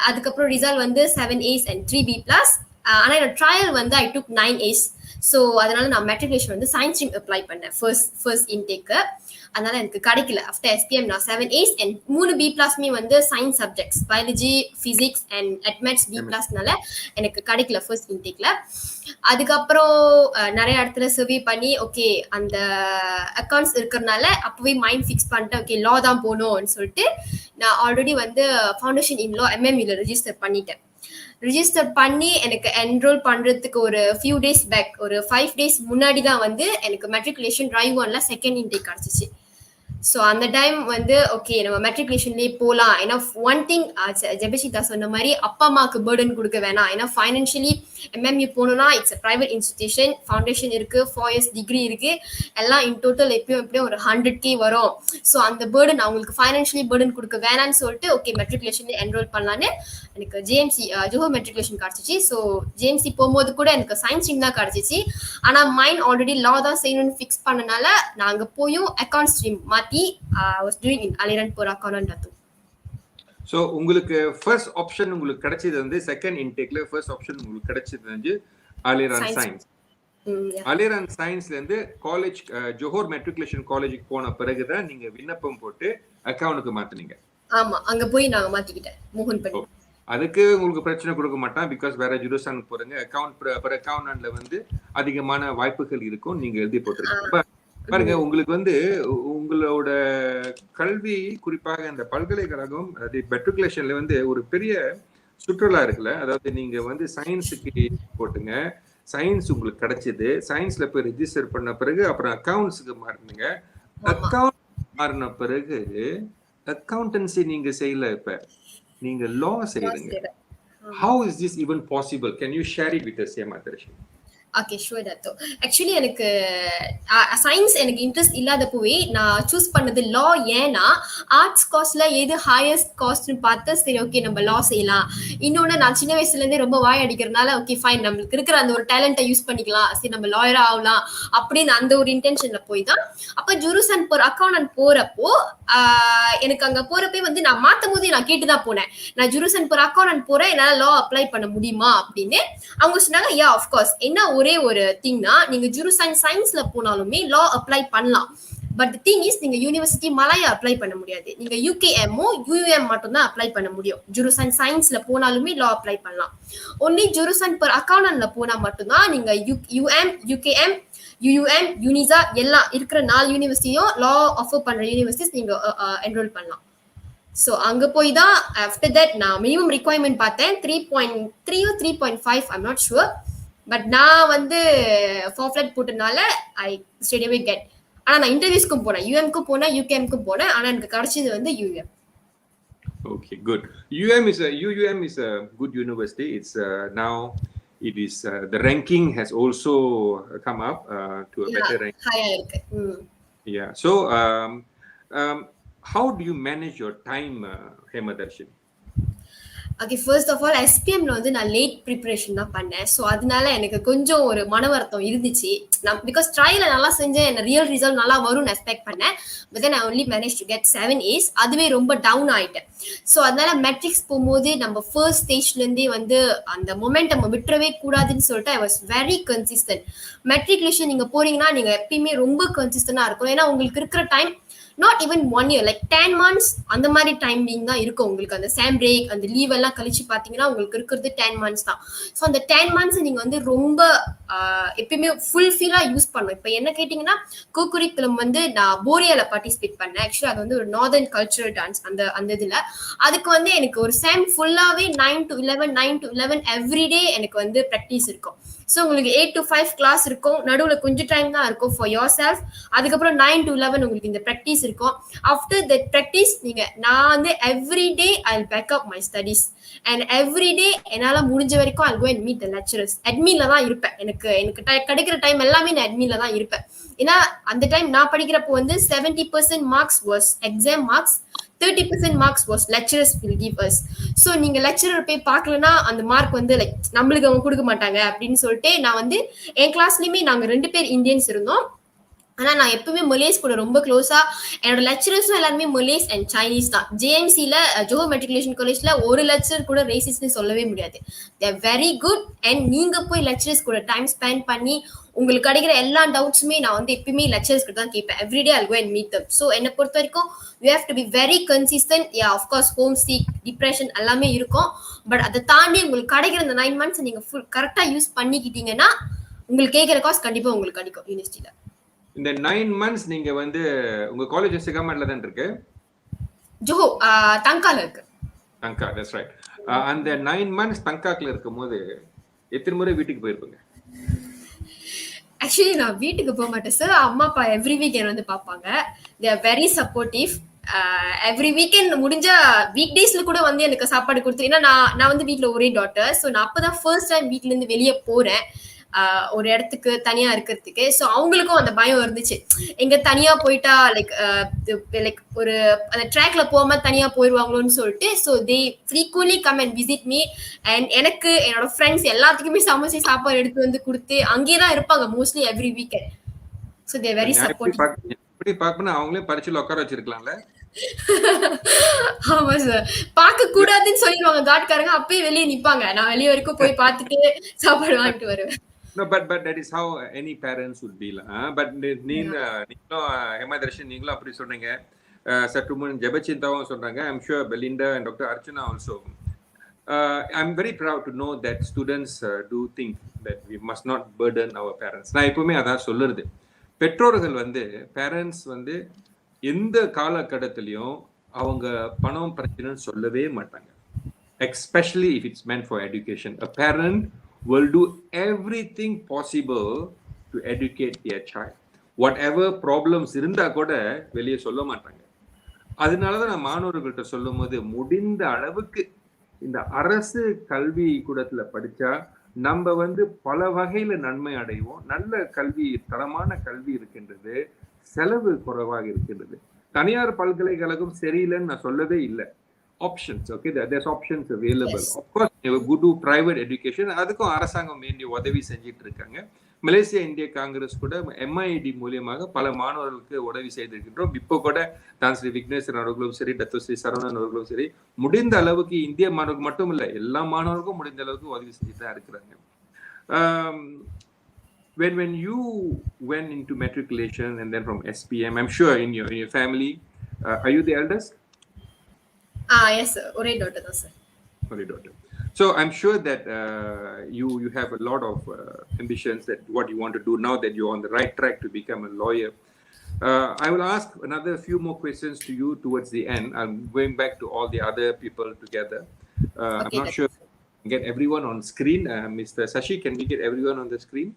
அதுக்கப்புறம் ரிசல்ட் வந்து 7A's and 3B+. ஆனா என்னோட ட்ரையல் வந்து ஐ டுக் 9A's. ஸோ அதனால நான் மெட்ரிகுலேஷன் வந்து சயின்ஸ் ஸ்ட்ரீம் அப்ளை பண்ணேன் ஃபர்ஸ்ட் இன்டேக்கு. அதனால எனக்கு கிடைக்கல. ஆஃப்டர் SPM நான் 7A's and 3B+மே வந்து science subjects, biology, physics and add maths B+னால எனக்கு கிடைக்கல ஃபர்ஸ்ட் இன்டேக்ல. அதுக்கப்புறம் நிறைய இடத்துல சர்வே பண்ணி ஓகே அந்த அக்கௌண்ட்ஸ் இருக்கிறதுனால அப்பவே மைண்ட் ஃபிக்ஸ் பண்ணிட்டேன், ஓகே லா தான் போகணும்னு சொல்லிட்டு நான் ஆல்ரெடி வந்து ஃபவுண்டேஷன் இன் லா MMUல ரெஜிஸ்டர் பண்ணிட்டேன். ரிஜிஸ்டர் பண்ணி எனக்கு என்ரோல் பண்றதுக்கு ஒரு ஃபியூ டேஸ் பேக், ஒரு 5 days முன்னாடி தான் வந்து எனக்கு மெட்ரிகுலேஷன் டிரைவ் 1ல செகண்ட் இன்டேக் கிடைச்சிச்சு. ஸோ அந்த டைம் வந்து ஓகே நம்ம மெட்ரிகுலேஷன்லேயே போகலாம். ஏன்னா ஒன் திங் ஜெபஷிதா சொன்ன மாதிரி அப்பா அம்மாவுக்கு பேர்டன் கொடுக்க வேணாம். ஏன்னா ஃபைனான்ஷியலி MMU போகணும்னா இட்ஸ் பிரைவேட் இன்ஸ்டிடியூஷன், ஃபவுண்டேஷன் இருக்கு, 4 years டிகிரி இருக்கு, எல்லாம் இன் டோட்டல் எப்படியும் ஒரு 100K வரும். ஸோ அந்த பேர்டன் அவங்களுக்கு ஃபைனான்ஷியலி பேர்டன் கொடுக்க வேணான்னு சொல்லிட்டு ஓகே மெட்ரிகுலேஷன்ல என்ரோல் பண்ணலான்னு எனக்கு ஜேஎம்சி ஜோஹர் மெட்ரிகுலேஷன் கிடைச்சிச்சு. ஸோ ஜேஎம்சி போகும்போது கூட எனக்கு சயின்ஸ் ஸ்ட்ரீம் தான் கிடைச்சிச்சு. ஆனா மைண்ட் ஆல்ரெடி லா தான் செய்யணும்னு ஃபிக்ஸ் பண்ணனால நான் அங்க போயும் அக்கௌண்ட் ஸ்ட்ரீம் மாத்தி was doing in Aliranpur Accountant. So உங்களுக்கு ஃபர்ஸ்ட் ஆப்ஷன் உங்களுக்கு கிடைச்சது வந்து செகண்ட் இன்டேக்ல ஃபர்ஸ்ட் ஆப்ஷன் உங்களுக்கு கிடைச்சது வந்து அலிரான் சயின்ஸ். அலிரான் சயின்ஸ்ல இருந்து காலேஜ் ஜோஹர் மெட்ரிகுலேஷன் காலேஜுக்கு போன பிறகுதான் நீங்க விண்ணப்பம் போட்டு அக்கவுண்ட்க்கு மாத்தினீங்க. ஆமா, அங்க போய் நான் மாத்திக்கிட்டேன் மோகன் படி. அதுக்கு உங்களுக்கு பிரச்சனை கொடுக்க மாட்டான், பிகாஸ் வேற ஜுரிஸ்டிக்ஷன் போறீங்க. அக்கவுண்டன்ட்ல வந்து அதிகமான வாய்ப்புகள் இருக்கும், நீங்க எழுதி போட்டுருக்கீங்க. பாருங்க, உங்களுக்கு வந்து உங்களோட கல்வி குறிப்பாக இந்த பல்கலைக்கழகம் மெட்ரிகுலேஷன்ல வந்து ஒரு பெரிய சுற்றுலா இருக்குல்ல. அதாவது நீங்க வந்து சயின்ஸுக்கு போட்டுங்க, சயின்ஸ் உங்களுக்கு கிடைச்சது, சயின்ஸ்ல போய் ரெஜிஸ்டர் பண்ண பிறகு அப்புறம் அக்கவுண்ட்ஸுக்கு மாறினீங்க. அக்கவுண்ட் மாறின பிறகு அக்கவுண்டன்சி நீங்க செய்யல, இப்ப நீங்க லா செய்யறீங்க. How is this even possible? Can you share it with us, Matriculation? Okay sure Dato. Actually எனக்கு சயின்ஸ் எனக்கு இன்ட்ரெஸ்ட் இல்லாதப்போவே நான் சூஸ் பண்ணது லா. ஏன்னா ஆர்ட்ஸ் காஸ்ட்ல எது ஹையஸ்ட் காஸ்ட்னு பார்த்து சரி ஓகே நம்ம லா செய்யலாம். இன்னொன்று நான் சின்ன வயசுலேருந்தே ரொம்ப வாய் அடிக்கிறதுனால ஓகே ஃபைன் நம்மளுக்கு இருக்கிற அந்த ஒரு டேலண்ட்டை யூஸ் பண்ணிக்கலாம், சரி நம்ம லாயரா ஆகலாம் அப்படின்னு அந்த ஒரு இன்டென்ஷன்ல போய் தான் அப்போ ஜுருசன் போற அக்கௌண்டன்ட் போறப்போ எனக்கு அங்க போறப்பே வந்து நான் மாத்தும் போது நான் கேட்டுதான் போனேன், நான் ஜுருசன் போற அக்கௌண்டன்ட் போறேன், என்னால லா அப்ளை பண்ண முடியுமா அப்படின்னு. அவங்க சொன்னாங்க யா ஆஃப்கோர்ஸ். என்ன ஒரே ஒரு திங்னா நீங்க ஜுருசன் சயின்ஸ்ல போனாலுமே லா அப்ளை பண்ணலாம். பட் திங் இஸ் நீங்க யூனிவர்சிட்டி மலாயா அப்ளை பண்ண முடியாது. நீங்க UKMஓ UUM மட்டும் தான் அப்ளை பண்ண முடியும். ஜுருசன் சயின்ஸ்ல போனாலுமே லா அப்ளை பண்ணலாம். ஒன்லி ஜுருசன் பர் அக்கவுண்டன்ட்ல போனா மட்டும்தான் நீங்க UM UKM UUM யூனிசா எல்லாம் இருக்கிற 4 யூனிவர்சிட்டியும் லா ஆஃபர் பண்ற யூனிவர்சிட்டிஸ் நீங்க என்ரோல் பண்ணலாம். ஸோ அங்க போய் தான் ஆஃப்டர் தட் நான் மினிமம் ரிக்வயர்மெண்ட் பார்த்தேன் 3.3 or 3.5 I'm not sure. But நான் வந்து ஃபார்ஃப்ளட் போட்டனால ஐ ஸ்ட்ரெயிட் அவே கெட். ஆனா நான் இன்டர்வியூஸ்க்கும் போனேன், UMக்கும் போனேன், UKMக்கும் போனேன். ஆனா எனக்கு கிடைச்சது வந்து UUM. Okay, good. UUM is a good university. It's now it is the ranking has also come up to a better ranking. Higher இருக்கு. Yeah. So how do you manage your time, Hemadarshan? Okay, first of all SPMல வந்து நான் late preparation தான் பண்ணேன். So அதனால எனக்கு கொஞ்சம் ஒரு மன வருத்தம் இருந்துச்சு. நான் பிகாஸ் ட்ரையல நல்லா செஞ்சேன், என்ன ரியல் ரிசல்ட் நல்லா வரும்னு எக்ஸ்பெக்ட் பண்ணேன். But then I only manage to get 7A's. அதுவே ரொம்ப டவுன் ஆயிட்டேன். ஸோ அதனால மெட்ரிக்ஸ் போகும்போது நம்ம ஃபர்ஸ்ட் ஸ்டேஜ்லேருந்தே வந்து அந்த மொமெண்டம் விட்டுறவே கூடாதுன்னு சொல்லிட்டு I was very consistent. Matriculation நீங்க போறீங்கன்னா நீங்க எப்பயுமே ரொம்ப கன்சிஸ்டன்டா இருக்கும். ஏன்னா உங்களுக்கு இருக்கிற time not even 1 year, like 10 months அந்த மாதிரி டைமிங் தான் இருக்கும் உங்களுக்கு. அந்த சேம் பிரேக் அந்த லீவ் எல்லாம் கழிச்சு பாத்தீங்கன்னா உங்களுக்கு இருக்கிறது 10 months தான். ஸோ அந்த 10 months நீங்க வந்து ரொம்ப எப்பயுமே ஃபுல்ஃபில்லா யூஸ் பண்ணணும். இப்போ என்ன கேட்டீங்கன்னா கோகுரிக்குலம் வந்து நான் போரியால பார்ட்டிசிபேட் பண்ணேன். ஆக்சுவலி அது வந்து ஒரு நார்தர்ன் கல்ச்சரல் டான்ஸ் அந்த இதுல. அதுக்கு வந்து எனக்கு ஒரு சேம் ஃபுல்லாவே 9 to 11 எவ்ரிடே எனக்கு வந்து ப்ராக்டிஸ் இருக்கும். ஸோ உங்களுக்கு 8 to 5 கிளாஸ் இருக்கும், நடுவில் கொஞ்சம் டைம் தான் இருக்கும் ஃபார் யோர் செல்ஃப். அதுக்கப்புறம் 9 to 11 உங்களுக்கு இந்த ப்ராக்டிஸ் இருக்கும். ஆஃப்டர் தட் ப்ராக்டிஸ் நான் வந்து everyday I will pack up my studies and everyday என்னால முடிஞ்ச வரைக்கும் I go and meet the lecturers. அட்மின்ல தான் இருப்பேன். எனக்கு கிடைக்கிற டைம் எல்லாமே நான் அட்மின்ல தான் இருப்பேன். ஏன்னா அந்த டைம் நான் படிக்கிறப்போ வந்து 70% marks was exam marks, 30% marks was lecturers will give us. So நீங்க லெக்சரர் போய் பார்க்கலன்னா அந்த மார்க் வந்து லைக் நம்மளுக்கு அவங்க கொடுக்க மாட்டாங்க அப்படின்னு சொல்லிட்டு நான் வந்து என் கிளாஸ்லயுமே நாங்க 2 பேர் இந்தியன்ஸ் இருந்தோம். ஆனா நான் எப்பவுமே மலேஸ் கூட ரொம்ப க்ளோஸா, என்னோட லெக்சரர்ஸும் எல்லாருமே மலேஸ் அண்ட் சைனீஸ் தான். ஜேஎம்சில ஜோஹர் மெட்ரிகுலேஷன் காலேஜ்ல ஒரு லெக்சர் கூட ரேசிஸ்ட்னு சொல்லவே முடியாது. தேர் வெரி குட். அண்ட் நீங்க போய் லெக்சரர்ஸ் கூட டைம் ஸ்பெண்ட் பண்ணி உங்களுக்கு கிடைக்கிற எல்லா டவுட்ஸுமே நான் வந்து எப்பயுமே லெக்சரர்ஸ் கிட்ட தான் கேட்பேன். Everyday I go and meet them. So என்னை பொறுத்த வரைக்கும் you have to be very consistent. Yeah of course home sick, depression எல்லாமே இருக்கும். பட் அதை தாண்டி உங்களுக்கு கிடைக்கிற இந்த 9 months நீங்க ஃபுல் கரெக்டா யூஸ் பண்ணிக்கிட்டீங்கன்னா உங்களுக்கு கேட்கிற காசு கண்டிப்பா உங்களுக்கு கிடைக்கும் யூனிவர்சிட்டியில. இந்த 9 months நீங்க வந்து உங்க காலேஜ் சிகாமட்ல தான் இருக்கு? ஜோஹோ தங்கால இருக்கு. தங்கா, தட்ஸ் ரைட். அந்த 9 months தங்காக்குல இருக்கும்போது எத்தனை முறை வீட்டுக்கு போயிருப்பீங்க? ஆக்சுவலி நான் வீட்டுக்கு போக மாட்டேன் சார். அம்மா அப்பா எவ்ரி வீக்கெண்ட் வந்து பார்ப்பாங்க. They are very supportive. Every weekend முடிஞ்சா வீக் டேஸ்ல கூட வந்து எனக்கு சாப்பாடு கொடுத்து, ஏன்னா நான் வந்து வீட்டுல ஒரே டாட்டர். ஸோ நான் அப்பதான் ஃபர்ஸ்ட் டைம் வீட்ல இருந்து வெளியே போறேன் ஒரு இடத்துக்கு தனியா இருக்கிறதுக்கு. ஸோ அவங்களுக்கும் அந்த பயம் இருந்துச்சு, எங்க தனியா போயிட்டா லைக் ஒரு அந்த ட்ராக்ல போகாம தனியா போயிடுவாங்களோன்னு சொல்லிட்டு. So they ஃப்ரீக்வன்ட்லி come and visit me. And எனக்கு என்னோட ஃப்ரெண்ட்ஸ் எல்லாத்துக்குமே சமைச்சு சாப்பாடு எடுத்து வந்து கொடுத்து அங்கேயே தான் இருப்பாங்க mostly every weekend. So they very supportive. எப்படி பார்க்கணும், அவங்களே பரிச்சையில் உட்கார வச்சிருக்கலாம்ல? ஆமா சார், பார்க்க கூடாதுன்னு சொல்லிடுவாங்க காட்காரங்க, அப்பயே வெளியே நிப்பாங்க. நான் வெளியே வரைக்கும் போய் பார்த்துட்டு சாப்பாடு வாங்கிட்டு வருவேன். No, but that is how any parents would be. But நீங்களும் ஹேமதர்ஷன் நீங்களும் அப்படி சொன்னீங்க. சற்று முன் ஜெபச்சிந்தாவும் சொன்னாங்க. I'm sure Belinda and Dr. Archana also. I'm very proud to know that students do think that we must not burden our parents. நான் எப்பவுமே அதான் சொல்லுறது, பெற்றோர்கள் வந்து பேரண்ட்ஸ் வந்து எந்த காலகட்டத்திலையும் அவங்க பணம் பிரச்சனைன்னு சொல்லவே மாட்டாங்க. Especially if it's meant for education. A parent will do everything possible to educate their child. Whatever problems இருந்தா கூட வெளியே சொல்ல மாட்டாங்க. அதனாலதான் நான் மாணவர்கள்ட்ட சொல்லும் போது, முடிந்த அளவுக்கு இந்த அரசு கல்வி கூடத்துல படிச்சா நம்ம வந்து பல வகையில நன்மை அடைவோம். நல்ல கல்வி, தரமான கல்வி இருக்கின்றது, செலவு குறைவாக இருக்கின்றது. தனியார் பல்கலைக்கழகம் சரியில்லைன்னு நான் சொல்லவே இல்லை. Options, okay, there's options available. Yes. Of course, you go to private education. அதுக்கும் அரசாங்கம் வேண்டிய உதவி செஞ்சிட்டு இருக்காங்க. மலேசியா இந்திய காங்கிரஸ் கூட MID மூலியமாக பல மாணவர்களுக்கு உதவி செய்திருக்கின்றோம். இப்போ கூட தான் ஸ்ரீ விக்னேஸ்வரன் அவர்களும் சரி, டத்து ஸ்ரீ சரவணன் அவர்களும் சரி, முடிந்த அளவுக்கு இந்திய மாணவர்கள் மட்டும் இல்லை, எல்லா மாணவர்களுக்கும் முடிந்த அளவுக்கு உதவி செஞ்சுட்டு தான் இருக்கிறாங்க. When you went into matriculation and then from SPM, I'm sure in your family, are you the eldest? Yes sir, ஒரே டாட்டர் தான் சார். ஒரே daughter. So I'm sure that you have a lot of ambitions, that what you want to do now that you're on the right track to become a lawyer. I will ask another few more questions to you towards the end. I'm going back to all the other people together. Okay, I'm not sure if I can get everyone on screen. Mr. Sashi, can we get everyone on the screen?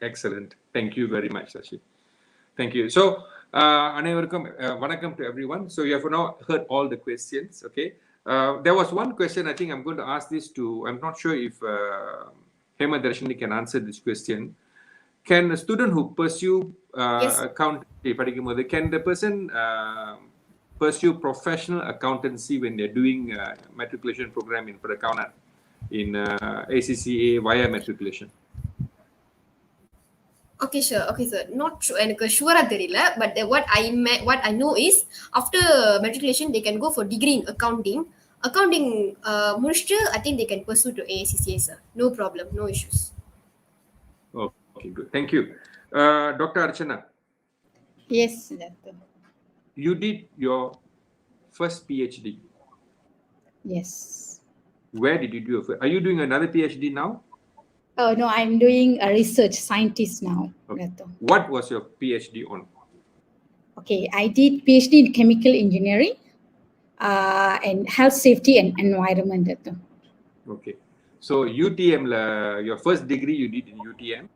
Excellent. Thank you very much, Sashi. Thank you. So அனைவருக்கும் வணக்கம் to everyone. So you have now heard all the questions. Okay. There was one question, I think I'm going to ask this to, I'm not sure if Hema Darshini can answer this question. Can a student who pursue accountancy, can the person pursue professional accountancy when they're doing matriculation program for accountant in ACCA via matriculation? Okay sure, okay sir, not sure, எனக்கு ஷூரா தெரியல. But what I know is after matriculation they can go for degree in accounting. முடிச்சிட்டு I think they can pursue to ACCA sir. No problem, no issues. Okay, good. Thank you. Dr. Archana. Yes, Dato. You did your first PhD. Yes. Where did you do your? Are you doing another PhD now? Oh no, I'm doing a research scientist now, Okay. Dato. What was your PhD on? Okay, I did PhD in chemical engineering and health safety and environment, Dato. Okay. So UTM, your first degree you did in UTM,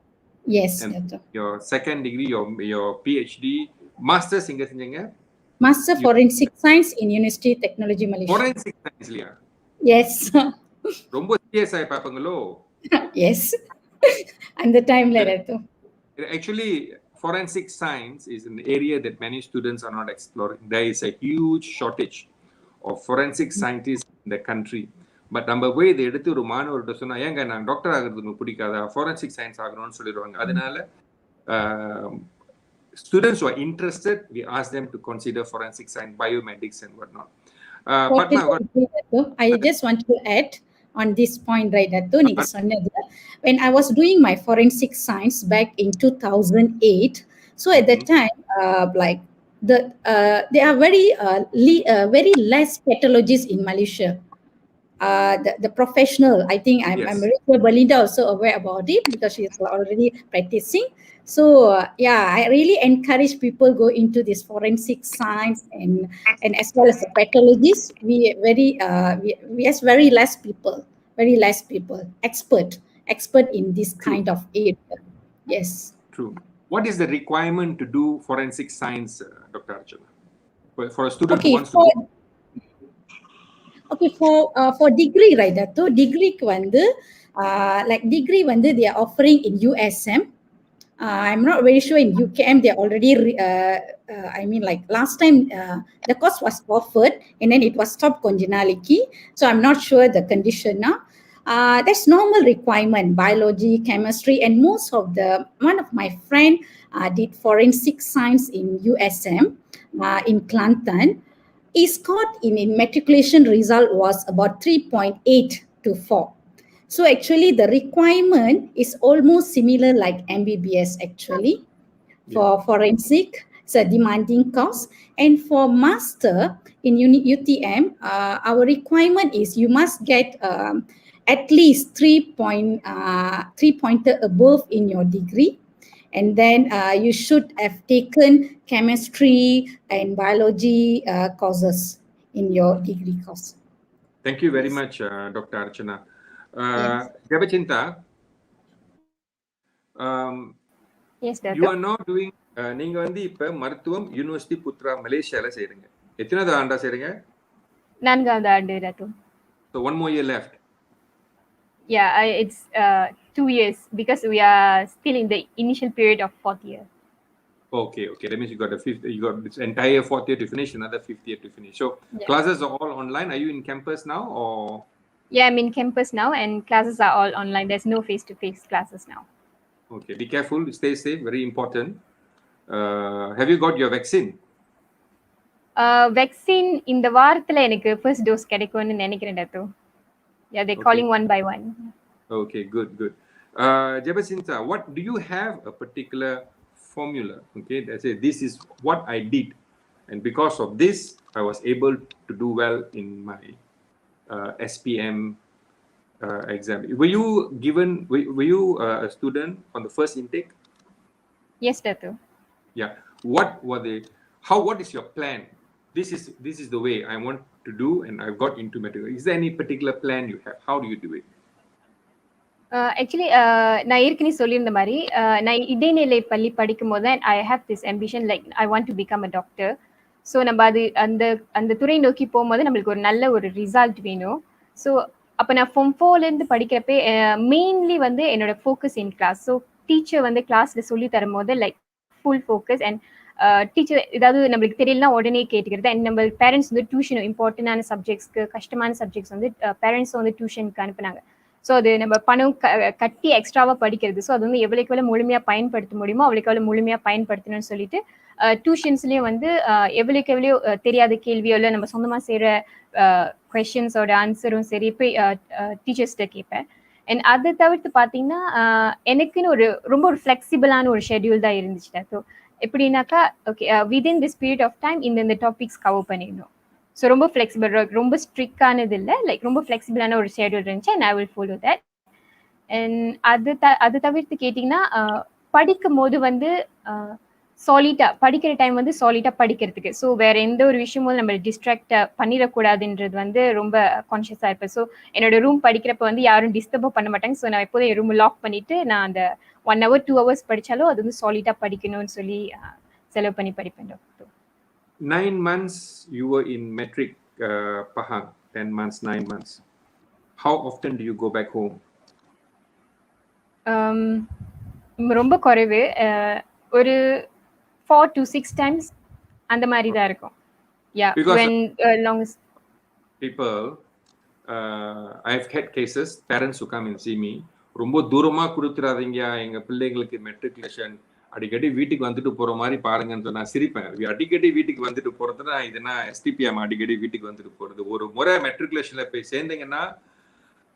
Yes, and Dato. your second degree, your PhD, master's inga senjinga? Master Forensic Science in University Technology Malaysia. Forensic science liya. Yes. ரொம்ப serious ஆ பாப்பங்களோ? Yes. And the time Dato. Actually, forensic science is an area that many students are not exploring. There is a huge shortage of forensic scientists in the country. But நம்ம போய் இதை எடுத்து ஒரு மாணவர்கிட்ட சொன்னா ஏங்க நான் டாக்டர் ஆகிறது உங்களுக்கு பிடிக்காதா ஃபாரன்சிக் சயின்ஸ் ஆகணும்னு சொல்லிடுவாங்க. அதனால students who are interested, we ask them to consider forensic science, biomedics and whatnot. I just want to add on this point, right, Dato, நீங்க சொன்னது. When I was doing my forensic science back in 2008, so at that time, like there are very less pathologists in Malaysia. The professional, I think I'm very sure Belinda also aware about it because she is already practicing. So yeah, I really encourage people go into this forensic science and as well as the pathologists. We have very less people expert in this kind of area. Yes. True. What is the requirement to do forensic science, Dr. Archana? For a student who wants to go? Okay, for degree, right, Dato, degree வந்து like degree வந்து they are offering in USM. I'm not very sure in UKM they already I mean like last time the course was offered and then it was stopped congenality, so I'm not sure the condition now. That's normal requirement, biology, chemistry, and most of one of my friend did forensic science in USM in Kelantan. His score in matriculation result was about 3.8 to 4. So actually the requirement is almost similar like MBBS actually. For forensic, it's a demanding course. And for master in UTM, our requirement is you must get at least 3 pointer above in your degree. And then you should have taken chemistry and biology courses in your degree course. Thank you very much, Dr. Archana. Jabachinta, Yes, Doctor. you are now doing, நீங்க வந்து இப்ப மருத்துவம் university Putra மலேசியால செய்றீங்க. எத்தனாவது ஆண்டா செய்றீங்க? 4வது ஆண்டு Ratu. So one more year left. Yeah, it's 2 years because we are still in the initial period of 4th year. Okay. That means you got this entire 4th year to finish, another 5th year to finish. So classes are all online. Are you in campus now or? Yeah, I'm in campus now and classes are all online. There's no face-to-face classes now. Okay, be careful, stay safe, very important. Have you got your vaccine? Vaccine இந்த வாரத்துல எனக்கு first dose கிடைக்கும்னு நினைக்கிறேன் Ratu. Yeah, they're calling one by one. Okay, good. Jabacinta, what do you have a particular formula? Okay, that says this is what I did, and because of this, I was able to do well in my SPM exam. Were you a student on the first intake? Yes, Ratu. Yeah. What is your plan? This is the way I want to do, and I've got into matriculation. Is there any particular plan you have? How do you do it? Actually, நான் ஏற்கனவே சொல்லியிருந்த மாதிரி நான் இடைநிலை பள்ளி படிக்கும் போது I have this ambition like I want to become a doctor. So நம்ம அந்த துறை நோக்கி போகும்போது நம்மளுக்கு ஒரு நல்ல ஒரு ரிசல்ட் வேணும். ஸோ அப்போ நான் Form 4லேருந்து படிக்கிறப்ப மெயின்லி வந்து என்னோட focus in class. So teacher வந்து கிளாஸில் சொல்லி தரும்போது like full focus and teacher ஏதாவது நம்மளுக்கு தெரியலனா உடனே கேட்டுக்கிறது. அண்ட் நம்ம பேரண்ட்ஸ் வந்து டியூஷன் இம்பார்ட்டண்டான சப்ஜெக்ட்ஸ்க்கு கஷ்டமான சப்ஜெக்ட்ஸ் வந்து பேரண்ட்ஸ் வந்து டியூஷனுக்கு அனுப்புனாங்க. ஸோ அது நம்ம பணம் கட்டி எக்ஸ்ட்ராவாக படிக்கிறது. ஸோ அது வந்து எவ்வளோக்கு எவ்வளோ முழுமையாக பயன்படுத்த முடியுமோ அவ்வளோக்கு எவ்வளோ முழுமையாக பயன்படுத்தணும்னு சொல்லிட்டு டியூஷன்ஸ்லேயும் வந்து எவ்வளோக்கு எவ்வளோ தெரியாத கேள்வியோ இல்லை நம்ம சொந்தமாக செய்கிற கொஷின்ஸோட ஆன்சரும் சரி போய் டீச்சர்ஸ்கிட்ட கேட்பேன். அண்ட் அதை தவிர்த்து பார்த்தீங்கன்னா எனக்குன்னு ரொம்ப ஒரு ஃப்ளெக்சிபிளான ஒரு ஷெட்யூல் தான் இருந்துச்சு. ஸோ எப்படின்னாக்கா okay within this period of time இந்த டாபிக்ஸ் கவர் பண்ணிடணும். ஸோ ரொம்ப ஃப்ளெக்சிபிள், ரொம்ப ஸ்ட்ரிக்டானது இல்லை, லைக் ரொம்ப ஃப்ளெக்சிபிளான ஒரு ஷெடியூல் இருந்துச்சு and I will follow that. And அது தவிர்த்து கேட்டிங்கன்னா படிக்கும் போது வந்து சாலிட்டா படிக்கிற டைம் வந்து சாலிட்டா படிக்கிறதுக்கு. ஸோ வேற எந்த ஒரு விஷயமும் நம்ம டிஸ்ட்ராக்ட் பண்ணிடக்கூடாதுன்றது வந்து ரொம்ப கான்ஷியஸா இருப்பேன். ஸோ என்னோட ரூம் படிக்கிறப்ப வந்து யாரும் டிஸ்டர்பும் பண்ண மாட்டாங்க. ஸோ நான் எப்போதும் என் ரூம் லாக் பண்ணிட்டு நான் அந்த 1 hour 2 hours படிச்சாலும் அது வந்து சாலிட்டா படிக்கணும்னு சொல்லி செலவு பண்ணி படிப்பேன் doctor. 9 months you were in Matric Pahang, 10 months, 9 months. How often do you go back home? ரொம்ப குறைவு, ஒரு 4 to 6 times அந்த மாதிரி தான் இருக்கும். Yeah, Because when longest people I've had cases, parents who come and see me, ரொம்ப தூரமா கொடுத்துறாதீங்க எங்க பிள்ளைங்களுக்கு மெட்ரிகுலேஷன், அடிக்கடி வீட்டுக்கு வந்துட்டு போற மாதிரி பாருங்கன்னு நான் சிரிப்பேன். அடிக்கடி வீட்டுக்கு வந்துட்டு போறதுன்னா இதுனா STPM அடிக்கடி வீட்டுக்கு வந்துட்டு போறது. ஒரு முறை மெட்ரிகுலேஷன்ல போய் சேர்ந்தீங்கன்னா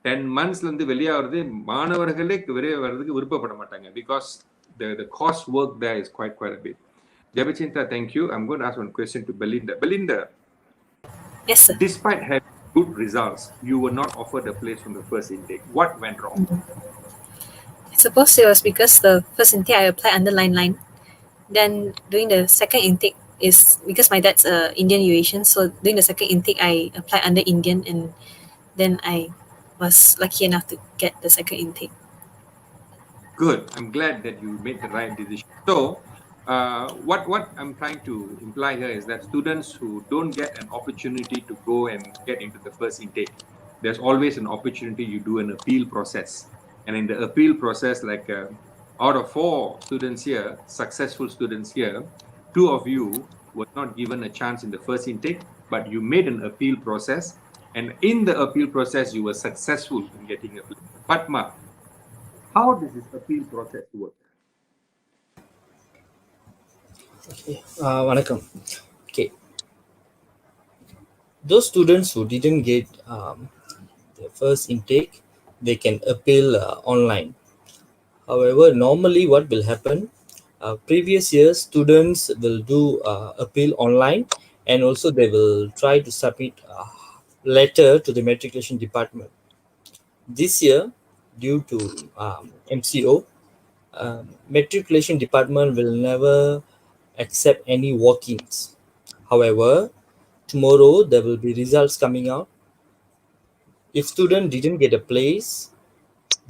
10 monthsல இருந்து வெளியாகிறது மாணவர்களே வெளியே வர்றதுக்கு விருப்பப்பட மாட்டாங்க. Because the cost work there is quite a bit. Jabachinta, thank you. I'm going to ask one question to Belinda. Belinda, Yes, sir. despite having good results, you were not offered a place from the first intake. What went wrong? I suppose it was because the first intake I applied under line. Then during the second intake is because my dad's Indian Eurasian, so during the second intake I applied under Indian, and then I was lucky enough to get the second intake. Good. I'm glad that you made the right decision. So, what I'm trying to imply here is that students who don't get an opportunity to go and get into the first intake, there's always an opportunity. You do an appeal process, and in the appeal process, like out of 4 students here, successful students here, 2 of you were not given a chance in the first intake, but you made an appeal process, and in the appeal process, you were successful in getting a place. Padma, how does this appeal process work? வணக்கம். Okay, those students who didn't get the first intake, they can appeal online. However, normally what will happen, previous years students will do appeal online, and also they will try to submit a letter to the matriculation department. This year, due to MCO, matriculation department will never accept any walk-ins. However, tomorrow there will be results coming out. If student didn't get a place,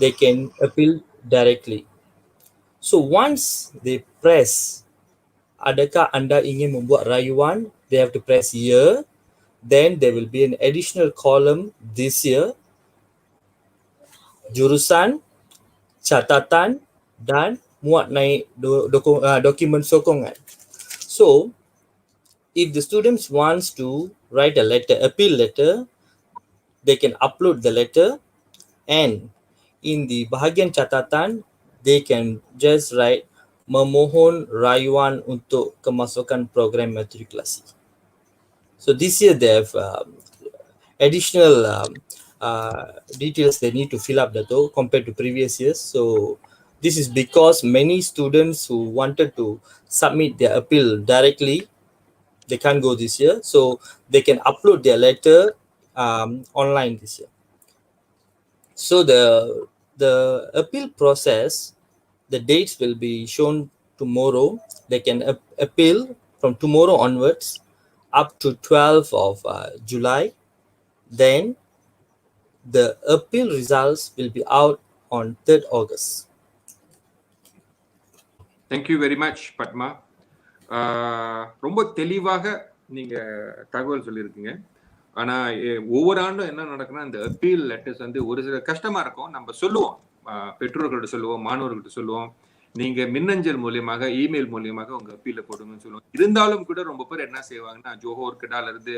they can appeal directly. So once they press, adakah anda ingin membuat rayuan, they have to press here. Then there will be an additional column this year, jurusan, catatan, dan muat naik dokumen sokongan. So if the students wants to write a letter, appeal letter, they can upload the letter, and in the bahagian catatan they can just write memohon rayuan untuk kemasukan program matrikulasi. So this year they have additional details they need to fill up though compared to previous years. So this is because many students who wanted to submit their appeal directly, they can't go this year, so they can upload their letter online this year. So the appeal process, the dates will be shown tomorrow. They can appeal from tomorrow onwards up to 12th of July. Then the appeal results will be out on 3rd August. Thank you very much, Padma. ரொம்ப தெளிவாக நீங்க தகவல் சொல்லியிருக்கீங்க. ஆனா ஒவ்வொரு ஆண்டும் என்ன நடக்குன்னா, இந்த அப்பீல் லெட்டர்ஸ் வந்து ஒரு சில கஷ்டமா இருக்கும். நம்ம சொல்லுவோம், பெற்றோர்கள்ட்ட சொல்லுவோம், மாணவர்கள்ட்ட சொல்லுவோம், நீங்க மின்னஞ்சல் மூலியமாக, இமெயில் மூலியமாக உங்க அப்பீல போடுங்கன்னு சொல்லுவோம். இருந்தாலும் கூட ரொம்ப பேர் என்ன செய்வாங்கன்னா, ஜோஹோர் கடால இருந்து